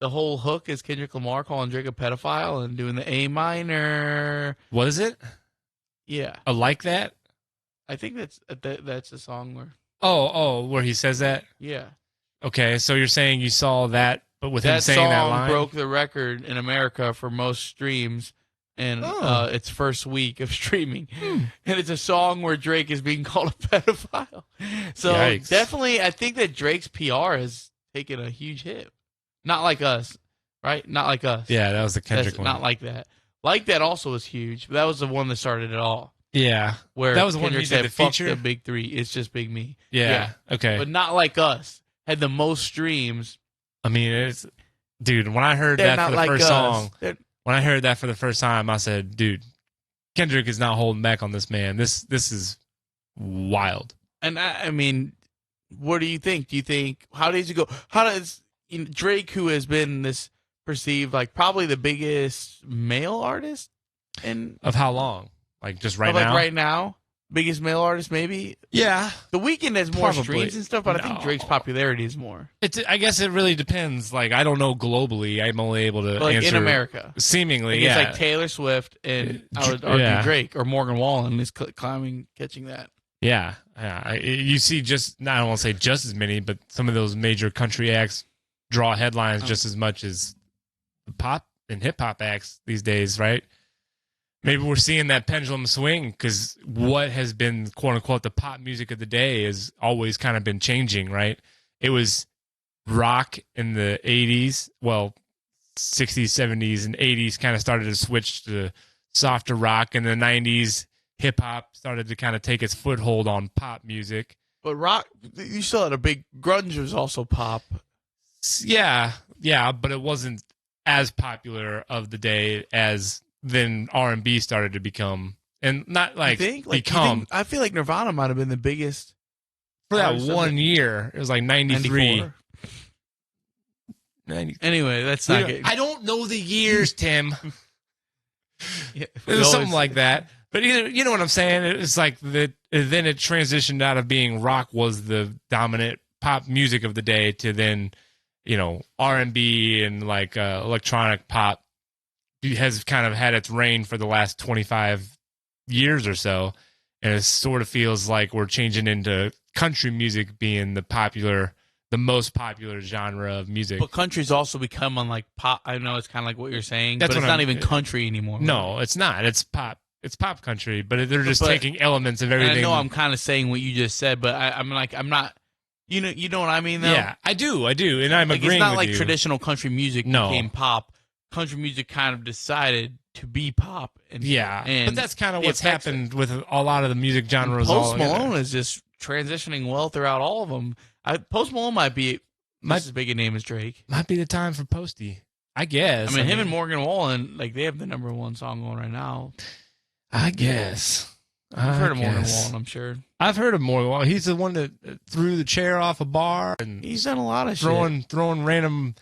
The whole hook is Kendrick Lamar calling Drake a pedophile and doing the A minor. What is it? Yeah, I like that. I think that's a song where. Where he says that. Yeah. Okay, so you're saying you saw that, but with him That saying that song line, broke the record in America for most streams in its first week of streaming. And it's a song where Drake is being called a pedophile. So Yikes. definitely, I think that Drake's PR has taken a huge hit. Not like us, right? Not like us. Yeah, that was the Kendrick That's one. Not like that. Like that also was huge. But that was the one that started it all. Yeah, Where that was the one Kendrick you did said, the "Fuck feature? the big three. It's just Big Me." Yeah. Okay. But not like us. Had the most streams. I mean, it's dude. When I heard They're that not for the like first us. song, They're- when I heard that for the first time, I said, "Dude, Kendrick is not holding back on this man. This is wild." And I mean, what do you think? Do you think how does it go? How does Drake, who has been this perceived like probably the biggest male artist, and Of how long? Like just right now? right now, biggest male artist maybe. Yeah. The Weeknd has more Probably. streams and stuff, but I think No. Drake's popularity is more. I guess it really depends. Like I don't know globally. I'm only able to Like answer in America, Seemingly, like yeah. it's like Taylor Swift and I would argue Yeah. Drake or Morgan Wallen is climbing, catching that. Yeah. You see just, I don't want to say just as many, but some of those major country acts draw headlines just as much as the pop and hip hop acts these days, right? Maybe we're seeing that pendulum swing because what has been, quote unquote, the pop music of the day has always kind of been changing, right? It was rock in the 80s, well, 60s, 70s, and 80s kind of started to switch to softer rock. In the 90s, hip hop started to kind of take its foothold on pop music. But rock, you still had a big grunge was also pop. Yeah, but it wasn't as popular of the day as then R&B started to become, and not like, become. I feel like Nirvana might have been the biggest For that artist of one the- year. It was like 93. 94. 90. Anyway, that's not good. I don't know the years, Tim. Yeah, It was something like that. But you know what I'm saying? It's like that. Then it transitioned out of being rock was the dominant pop music of the day to then, R&B and like electronic pop has kind of had its reign for the last 25 years or so. And it sort of feels like we're changing into country music being the most popular genre of music. But country's also become on like pop. I know it's kind of like what you're saying, That's but it's what not I'm- even country anymore. No, it's not. It's pop. It's pop country, but they're just But- taking elements of And everything. I know I'm kind of saying what you just said, but I'm not. You know what I mean? Though? Yeah, I do, and I'm Like, agreeing it's not with like you. traditional country music No. became pop. Country music kind of decided to be pop. And, Yeah, and but that's kind of the what's effects- happened with a lot of the music genres. Post all Malone together. is just transitioning well throughout all of them. Post Malone might be just as big a name as Drake. Might be the time for Posty, I guess. I mean, him and Morgan Wallen, like they have the #1 song going right now. I guess. I've heard of Morgan Wallen, I'm sure. I've heard of Morgan Wallen. He's the one that threw the chair off a bar and He's done a lot of throwing random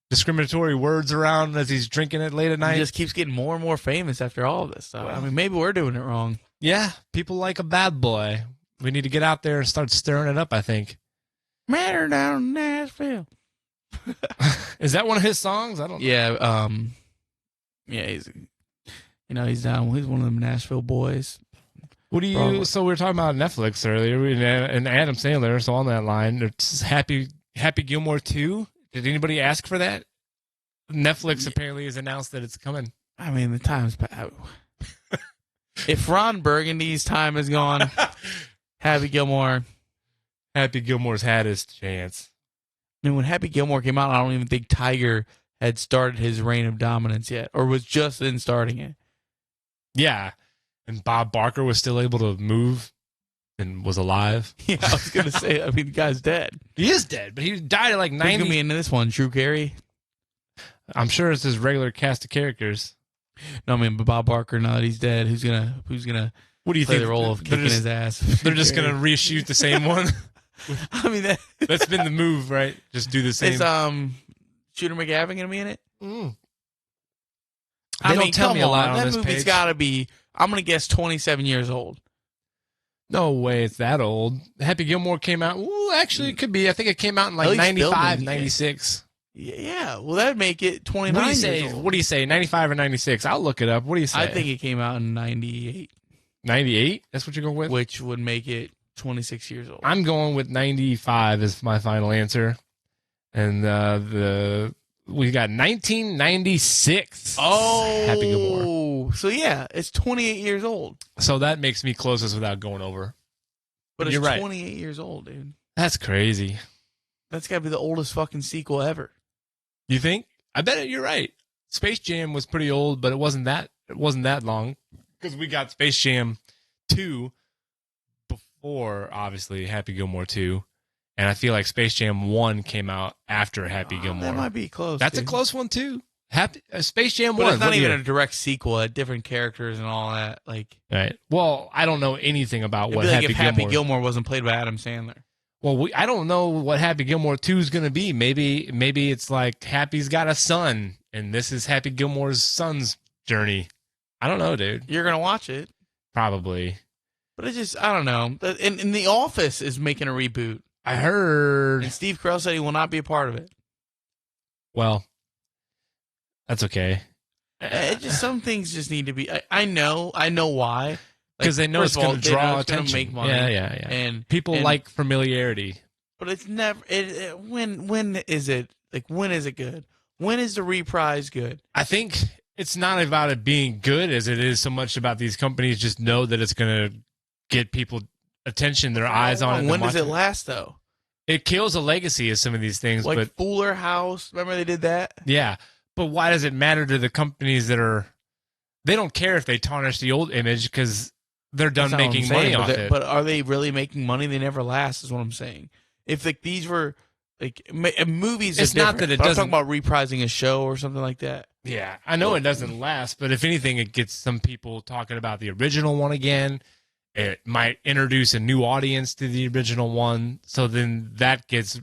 discriminatory words around as he's drinking it late at shit. night. He just keeps getting more and more famous after all of this stuff. Well. I mean, maybe we're doing it wrong. Yeah, people like a bad boy. We need to get out there and start stirring it up, I think. Matter down in Nashville. Is that one of his songs? I don't know. Yeah, he's he's down. He's one of them Nashville boys. What do you? Probably. So we were talking about Netflix earlier, and Adam Sandler. So on that line, it's Happy Gilmore 2. Did anybody ask for that? Netflix apparently has announced that it's coming. I mean, the time's bad. If Ron Burgundy's time is gone, Happy Gilmore. Happy Gilmore's had his chance. I mean, when Happy Gilmore came out, I don't even think Tiger had started his reign of dominance yet, or was just then starting it. Yeah, and Bob Barker was still able to move and was alive. Yeah, I was gonna say. I mean, the guy's dead. He is dead, but he died at like Who's gonna 90. be into this one? Drew Carey? I'm sure it's his regular cast of characters. No, I mean, but Bob Barker. Now that he's dead, who's gonna What do you play think? the role of kicking his ass? They're just gonna reshoot the same one. I mean, That's been the move, right? Just do the same. is Shooter McGavin gonna be in it? Mm. I They mean, don't tell come me a lot on That this movie's page. got to be. I'm gonna guess 27 years old. No way, it's that old. Happy Gilmore came out. Ooh, actually, it could be. I think it came out in At like least 95, filming, yeah. 96. Yeah, well, that'd make it 29 What do you years say? old. What do you say? 95 or 96? I'll look it up. What do you say? I think it came out in 98, 98. That's what you're going with. which would make it 26 years old. I'm going with 95 as my final answer, and we got 1996. Oh, Happy Gilmore. So yeah, it's 28 years old. So that makes me closest without going over. But You're it's right. 28 years old, dude. That's crazy. That's got to be the oldest fucking sequel ever. You think? I bet you're right. Space Jam was pretty old, but it wasn't that long because we got Space Jam 2 before, obviously, Happy Gilmore 2. And I feel like Space Jam 1 came out after Happy Gilmore. That might be close. That's dude. a close one, too. Space Jam But 1. it's not what even year? a direct sequel. Different characters and all that. Like, Right. Well, I don't know anything about it'd what be like Happy if Happy Gilmore... Gilmore wasn't played by Adam Sandler. Well, I don't know what Happy Gilmore 2 is going to be. Maybe it's like Happy's got a son, and this is Happy Gilmore's son's journey. I don't know, dude. You're gonna watch it, Probably. but it's just I don't know. And The Office is making a reboot, I heard. and Steve Carell said he will not be a part of it. Well, that's okay. It just some things just need to be. I know why. Because they know first it's of all, going to they know draw it's gonna attention. make money. Yeah. And People like familiarity. but it's never. When is it like? When is it good? When is the reprise good? I think it's not about it being good as it is so much about these companies just know that it's going to get people attention, their eyes on it. When does it last though? It kills a legacy of some of these things. Like but Fuller House. Remember they did that? yeah. But why does it matter to the companies that are? They don't care if they tarnish the old image because they're done That's not what making I'm money saying, off it. But are they really making money? They never last, is what I'm saying. If like these were like movies, It's are not different, that it but I'm doesn't- talking about reprising a show or something like that. Yeah, I know it doesn't last, but if anything, it gets some people talking about the original one again. It might introduce a new audience to the original one, so then that gets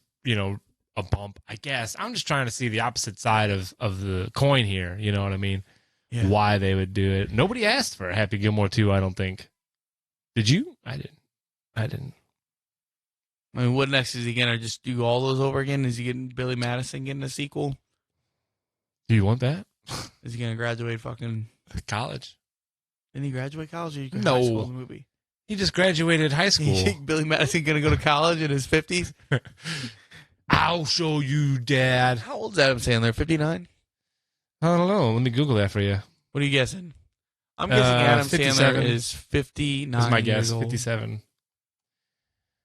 a bump. I guess I'm just trying to see the opposite side of the coin here. You know what I mean? Yeah. Why they would do it? Nobody asked for Happy Gilmore 2, I don't think. Did you? I didn't. I mean, what next is he gonna just do all those over again? Is he getting Billy Madison getting a sequel? Do you want that? Is he gonna graduate fucking? College? Didn't he graduate college? Or you No. high school in the movie. He just graduated high You school. think Billy Madison gonna go to college in his 50s? I'll show you, Dad. How old's Adam Sandler? 59? I don't know. Let me Google that for you. What are you guessing? I'm guessing Adam 57 Sandler is 59. That's my guess. years old. 57.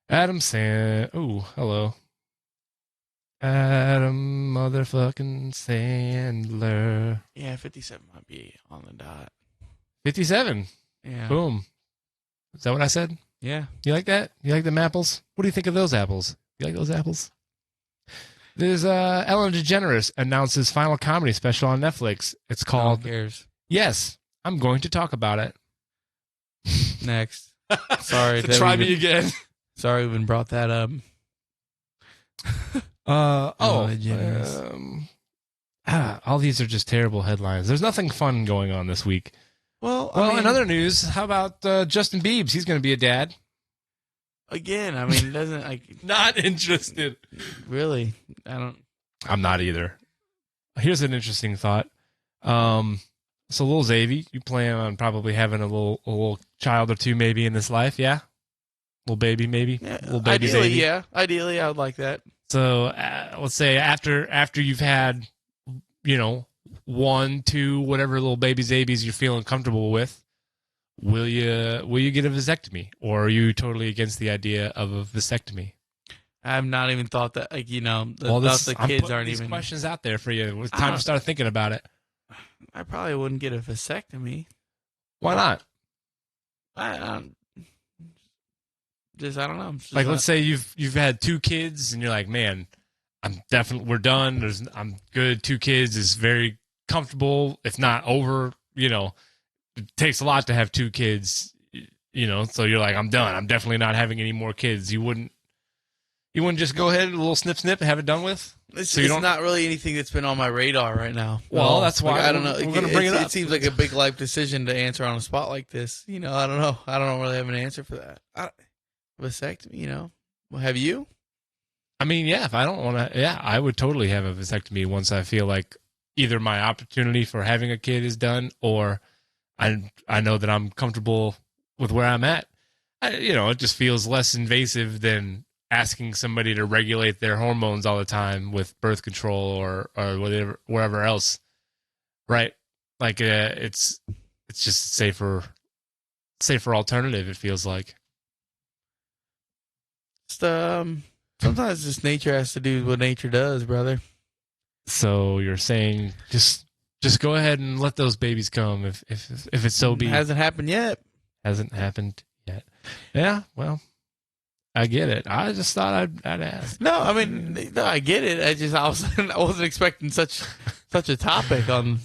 Adam Sandler. Oh, hello. Adam motherfucking Sandler. Yeah, 57 might be on the dot. 57. Yeah. Boom. Is that what I said? Yeah. You like that? You like them apples? What do you think of those apples? You like those apples? There's Ellen DeGeneres announces final comedy special on Netflix. It's No one called cares. Yes, I'm going to talk about it. Next. Sorry. that Try we me even- again. Sorry we even brought that up. DeGeneres. All these are just terrible headlines. There's nothing fun going on this week. Well, Well, I mean, in other news, how about Justin Biebs? He's going to be a dad. again, I mean, it doesn't like Not interested. really. I don't. I'm not either. Here's an interesting thought. So little Xavi, you plan on probably having a little child or two maybe in this life, yeah? Little baby maybe? Yeah, Little baby ideally, Xavi. yeah. Ideally, I would like that. So let's say after you've had, 1, 2, whatever little baby Zabies you're feeling comfortable with, will you get a vasectomy, or are you totally against the idea of a vasectomy? I have not even thought that. Like Well, the I'm kids putting aren't these even. questions out there for you. It's time to start thinking about it. I probably wouldn't get a vasectomy. Why not? I don't know. I'm just Like, not- let's say you've had 2 kids, and you're like, man, we're done. I'm good. 2 kids is very comfortable, if not over. It takes a lot to have 2 kids. So you're like, I'm done. I'm definitely not having any more kids. You wouldn't just go ahead, a little snip, and have it done with? It's, So you it's don't- not really anything that's been on my radar right now. Well, that's why I don't know. we're gonna bring it up. It seems like a big life decision to answer on a spot like this. I don't know. I don't really have an answer for that. Vasectomy, Well, have you? I mean, yeah, if I don't want to, yeah, I would totally have a vasectomy once I feel like either my opportunity for having a kid is done, or I know that I'm comfortable with where I'm at. It just feels less invasive than asking somebody to regulate their hormones all the time with birth control or whatever, wherever else, right? Like it's just safer alternative. It feels like. Just, sometimes just nature has to do what nature does, brother. So you're saying just go ahead and let those babies come if it's so be. Hasn't happened yet. Hasn't happened yet. Yeah, well, I get it. I just thought I'd ask. No, I mean, no, I get it. I wasn't expecting such a topic on.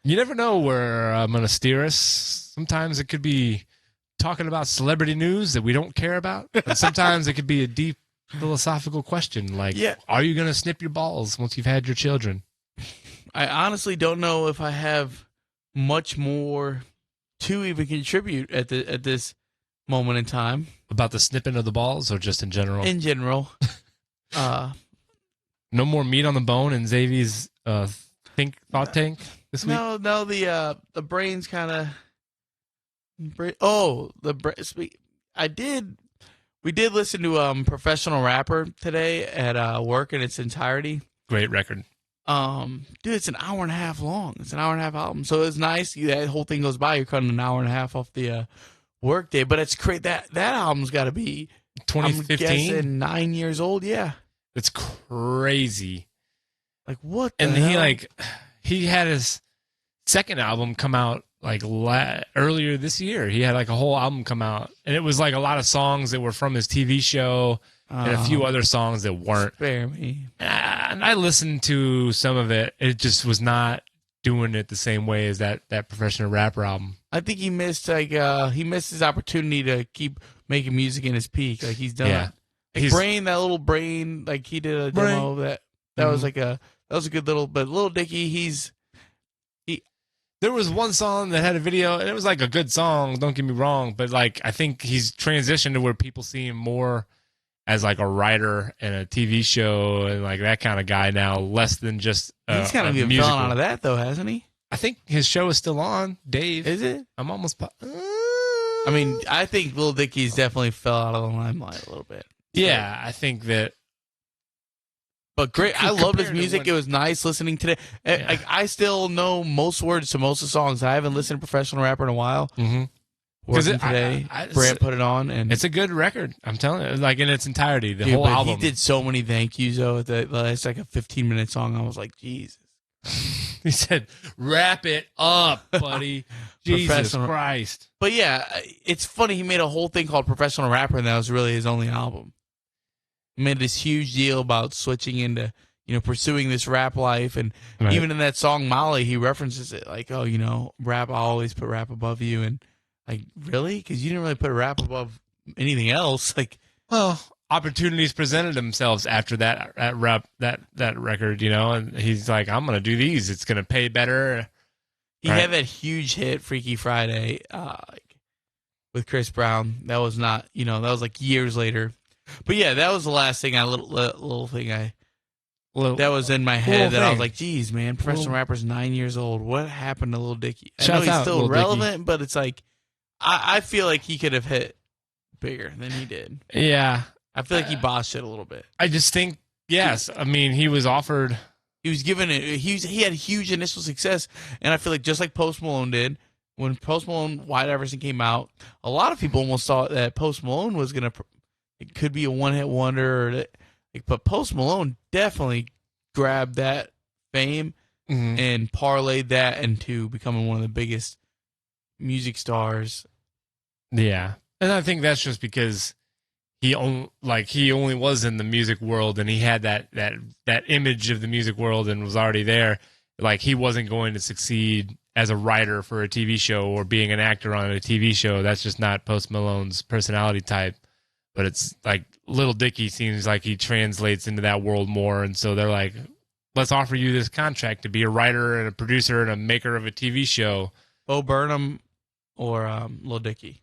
You never know where I'm going to steer us. Sometimes it could be talking about celebrity news that we don't care about. And sometimes it could be a deep philosophical question like, are you going to snip your balls once you've had your children? I honestly don't know if I have much more to even contribute at this moment in time. About the snipping of the balls or just in general? In general. No more meat on the bone in Xavier's thought tank this week? No, the brain's kind of... We did listen to Professional Rapper today at work in its entirety. Great record. Dude, it's an hour and a half long. It's an hour and a half album. So it's nice. That whole thing goes by. You're cutting an hour and a half off the work day. But it's great. That album's got to be 2015? I'm guessing 9 years old. Yeah. It's crazy. Like, what the And hell? he had his second album come out like earlier this year. He had like a whole album come out. And it was like a lot of songs that were from his TV show and a few other songs that weren't. Spare me. And I listened to some of it. It just was not doing it the same way as that Professional Rapper album. I think he missed his opportunity to keep making music in his peak. Like, he's done. Yeah. Like Brain, that little Brain, like he did a demo that was like that was a good little. But Lil Dicky, there was one song that had a video, and it was like a good song. Don't get me wrong, but like I think he's transitioned to where people see him more as like a writer and a TV show and like that kind of guy now, less than just he's kind of even musical. fallen out of that though, hasn't he? I think his show is still on. Dave, Is it? I'm almost. I mean, I think Lil Dicky's definitely fell out of the limelight a little bit. Yeah, I think that. But great, I loved his Compared to music. when- It was nice listening today. Yeah. Like, I still know most words to most of the songs. I haven't listened to Professional Rapper in a while. Mm-hmm. Working today, Brant put it on, and It's a good record. I'm telling you, like in its entirety, the dude, whole but album. he did so many thank yous though. It's like a 15-minute song. I was like, Jesus. He said, "Wrap it up, buddy." Jesus Professional- Christ. But yeah, it's funny. He made a whole thing called Professional Rapper, and that was really his only album. He made this huge deal about switching into, pursuing this rap life. And Right. even in that song, Molly, he references it like, oh, rap, I always put rap above you. And like, really? Because you didn't really put rap above anything else. Like, Well, opportunities presented themselves after that record, and he's like, "I'm gonna do these. It's gonna pay better." he Right. had that huge hit, Freaky Friday, with Chris Brown. That was not, that was like years later. But yeah, that was the last thing little thing that was in my head that I was like, geez, man, Professional Rapper's 9 years old. What happened to Lil Dicky? I know Shouts he's out, still Lil relevant, but it's like, I feel like he could have hit bigger than he did. Yeah, I feel like he bossed it a little bit. I just think yes. I mean, he was offered. He was given it. He had huge initial success, and I feel like just like Post Malone did when Post Malone White Iverson came out, a lot of people almost thought that Post Malone was it could be a one-hit wonder, but Post Malone definitely grabbed that fame and parlayed that into becoming one of the biggest music stars. Yeah, and I think that's just because he only was in the music world, and he had that image of the music world, and was already there. Like, he wasn't going to succeed as a writer for a TV show or being an actor on a TV show. That's just not Post Malone's personality type. But it's like Lil Dicky seems like he translates into that world more, and so they're like, let's offer you this contract to be a writer and a producer and a maker of a TV show. Bo Burnham or Lil Dicky?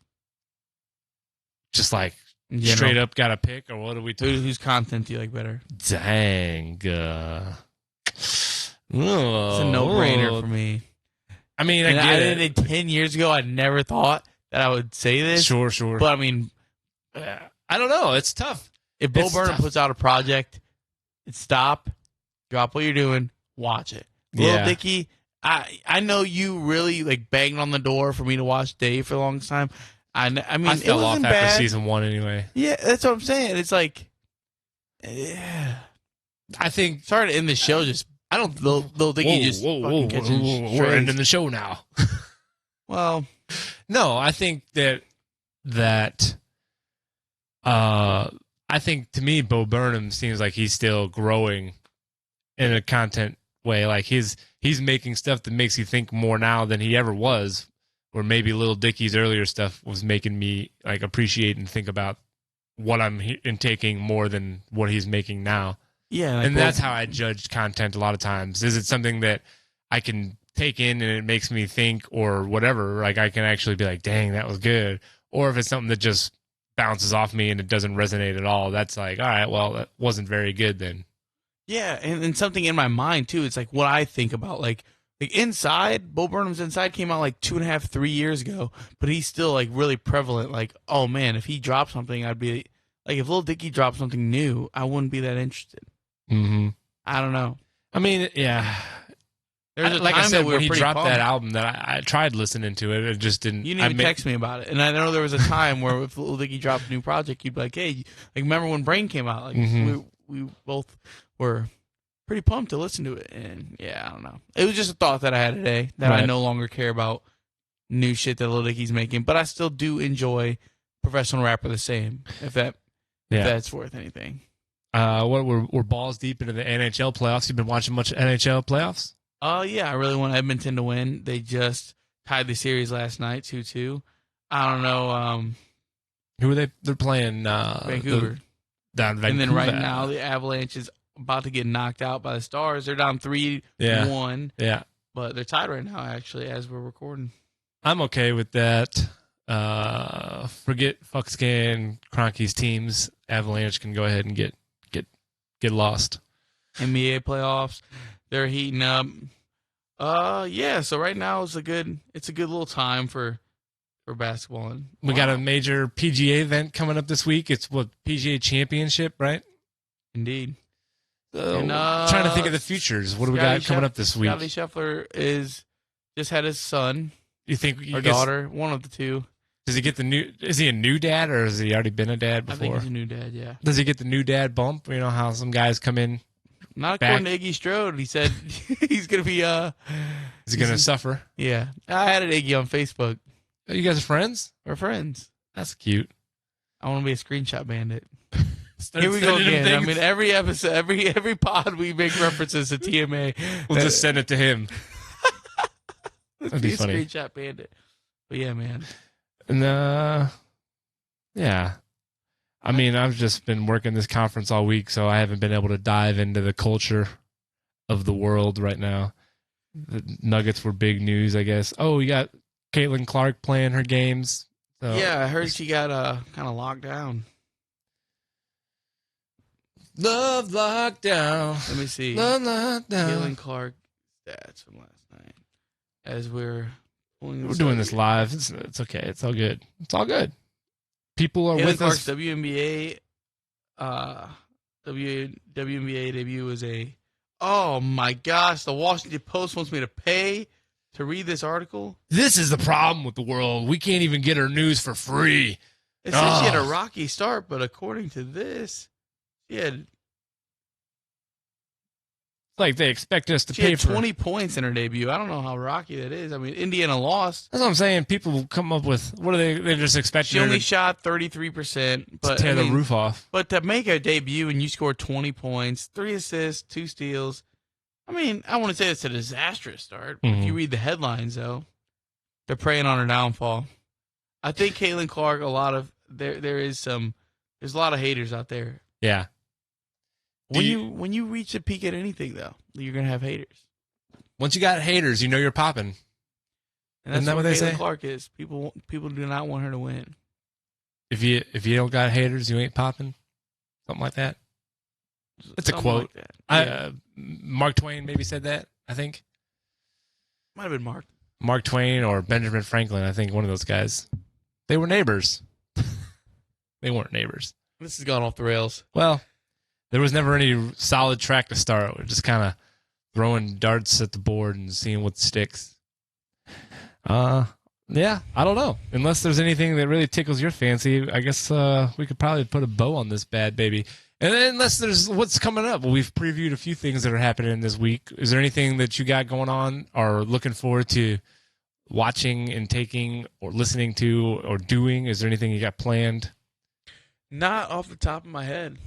Just like In general. Straight up got a pick, or what are we talking? Whose content do you like better? Dang. It's a no-brainer for me. I mean, And I did get it 10 years ago. I never thought that I would say this. Sure. But I mean, I don't know. It's tough. if Bo It's Burnham tough. puts out a project, stop, drop what you're doing, watch it. Yeah. Lil Dicky, I know you really like banged on the door for me to watch Dave for the longest time. I mean, I it fell off wasn't after bad. season 1 anyway. Yeah, that's what I'm saying. It's like, yeah. I think Sorry to end the show. Just I don't. Lil Dicky just fucking catching we're strays. ending the show now. Well, No, I think I think to me, Bo Burnham seems like he's still growing in a content way. Like he's making stuff that makes you think more now than he ever was. Or maybe Lil Dicky's earlier stuff was making me like appreciate and think about what I'm intaking more than what he's making now. yeah, like And that's how I judge content a lot of times. Is it something that I can take in and it makes me think or whatever? Like I can actually be like, dang, that was good. Or if it's something that just bounces off me and it doesn't resonate at all, that's like, all right, well, that wasn't very good then. Yeah, and something in my mind too. It's like what I think about, like Inside. Bo Burnham's Inside came out like 2.5, 3 years ago, but he's still like really prevalent. Like, oh man, if he dropped something, I'd be like, if Lil Dicky dropped something new, I wouldn't be that interested. Mm-hmm. I don't know. I mean, yeah. There's a Like time I said, that we when were he pretty dropped pumped. that album, that I tried listening to it, it just didn't. You didn't even text me about it, and I know there was a time where if Lil Dicky dropped a new project, you'd be like, "Hey, like remember when Brain came out? Like we both were pretty pumped to listen to it." And yeah, I don't know. It was just a thought that I had today that I Right. no longer care about new shit that Lil Dicky's making, but I still do enjoy professional rapper the same. If that's worth anything. What we're balls deep into the NHL playoffs. You've been watching much NHL playoffs? Yeah, I really want Edmonton to win. They just tied the series last night, 2-2. I don't know. Who are they? They're playing Vancouver. Down Vancouver. And then right now, the Avalanche is about to get knocked out by the Stars. They're down 3-1. Yeah. But they're tied right now, actually, as we're recording. I'm okay with that. Forget Fuckscan, Kroenke's teams. Avalanche can go ahead and get lost. NBA playoffs, they're heating up. Yeah. So right now it's a good little time for basketball. And We got a major PGA event coming up this week. It's what, PGA Championship, right? Indeed. And, trying to think of the futures. What do we got coming up this week? Scotty Scheffler just had his son You think or daughter, one of the two. Does he get the new? Is he a new dad, or has he already been a dad before? I think he's a new dad. Yeah. Does he get the new dad bump? You know how some guys come in. Not according to Iggy Strode. He said he's gonna be Is he gonna suffer? Yeah. I added Iggy on Facebook. Are you guys friends? We're friends. That's cute. I want to be a screenshot bandit. Start Here we go sending him again. I things. mean, every episode, every pod, we make references to TMA. We'll just send it to him. That'd be be a funny. screenshot bandit. But yeah, man. And yeah. I mean, I've just been working this conference all week, so I haven't been able to dive into the culture of the world right now. The Nuggets were big news, I guess. Oh, you got Caitlin Clark playing her games. So Yeah, I heard she got kind of locked down. Love lockdown. Let me see. Love lockdown. Caitlin Clark stats from last night. As we're pulling We're doing this live. It's okay. It's all good. It's all good. People are Caitlin with Clark's us. WNBA WNBA debut was oh my gosh, the Washington Post wants me to pay to read this article. This is the problem with the world. We can't even get our news for free. It says she had a Oh. rocky start, but according to this, she had Like they expect us to pay for 20 points in her debut. I don't know how rocky that is. I mean, Indiana lost. That's what I'm saying. People will come up with what are they? They're just expecting She her only to shot 33%, but tear I mean, the roof off. But to make a debut and you score 20 points, 3 assists, 2 steals, I mean, I want to say it's a disastrous start. If you read the headlines, though, they're preying on her downfall. I think Caitlin Clark, there's a lot of haters out there. Yeah. When you reach the peak at anything, though, you're gonna have haters. Once you got haters, you know you're popping. And that's Isn't that what they Caitlin say? Clark is. People do not want her to win. if you don't got haters, you ain't popping. Something like that. It's a quote. Like that. Yeah. Mark Twain maybe said that, I think. Might have been Mark. Mark Twain or Benjamin Franklin, I think one of those guys. They were neighbors. They weren't neighbors. This has gone off the rails. Well, there was never any solid track to start. We're just kind of throwing darts at the board and seeing what sticks. Yeah, I don't know. Unless there's anything that really tickles your fancy, I guess we could probably put a bow on this bad baby. And then unless there's what's coming up, well, we've previewed a few things that are happening this week. Is there anything that you got going on or looking forward to watching and taking or listening to or doing? Is there anything you got planned? Not off the top of my head.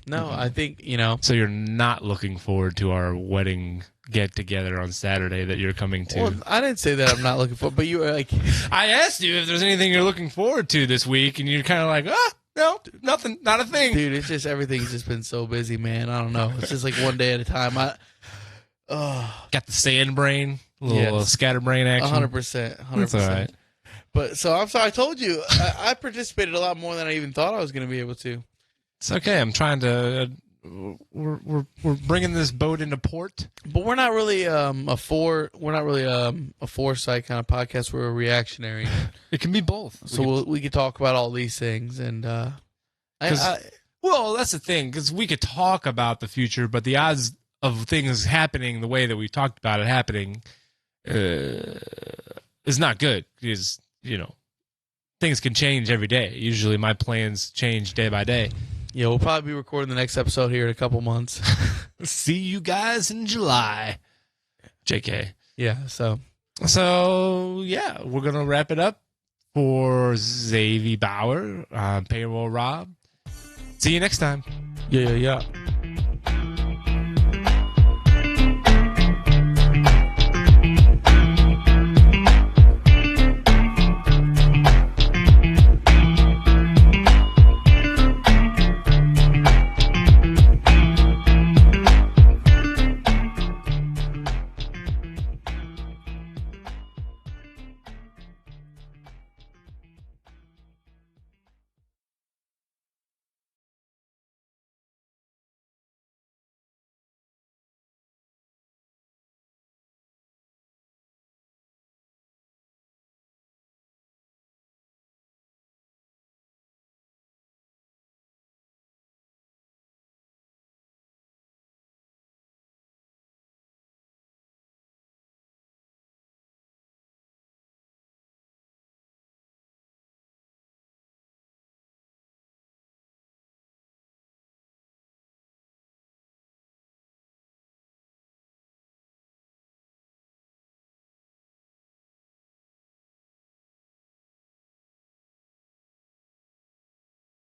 No, I think, So you're not looking forward to our wedding get-together on Saturday that you're coming to? Well, I didn't say that I'm not looking forward, but you were like... I asked you if there's anything you're looking forward to this week, and you're kind of like, no, nothing, not a thing. Dude, it's just everything's just been so busy, man. I don't know. It's just like one day at a time. Got the sand brain, a little scatterbrain action. 100%. That's all right. But so I'm sorry. I told you I participated a lot more than I even thought I was going to be able to. It's okay. I'm trying to. We're bringing this boat into port. But we're not really a foresight kind of podcast. We're a reactionary. It can be both. So we could talk about all these things and. Well, that's the thing, because we could talk about the future, but the odds of things happening the way that we talked about it happening is not good. Because things can change every day. Usually, my plans change day by day. Yeah, we'll probably be recording the next episode here in a couple months. See you guys in July. JK. Yeah, so yeah, we're going to wrap it up for Xavier Bauer, Payroll Rob. See you next time. Yeah.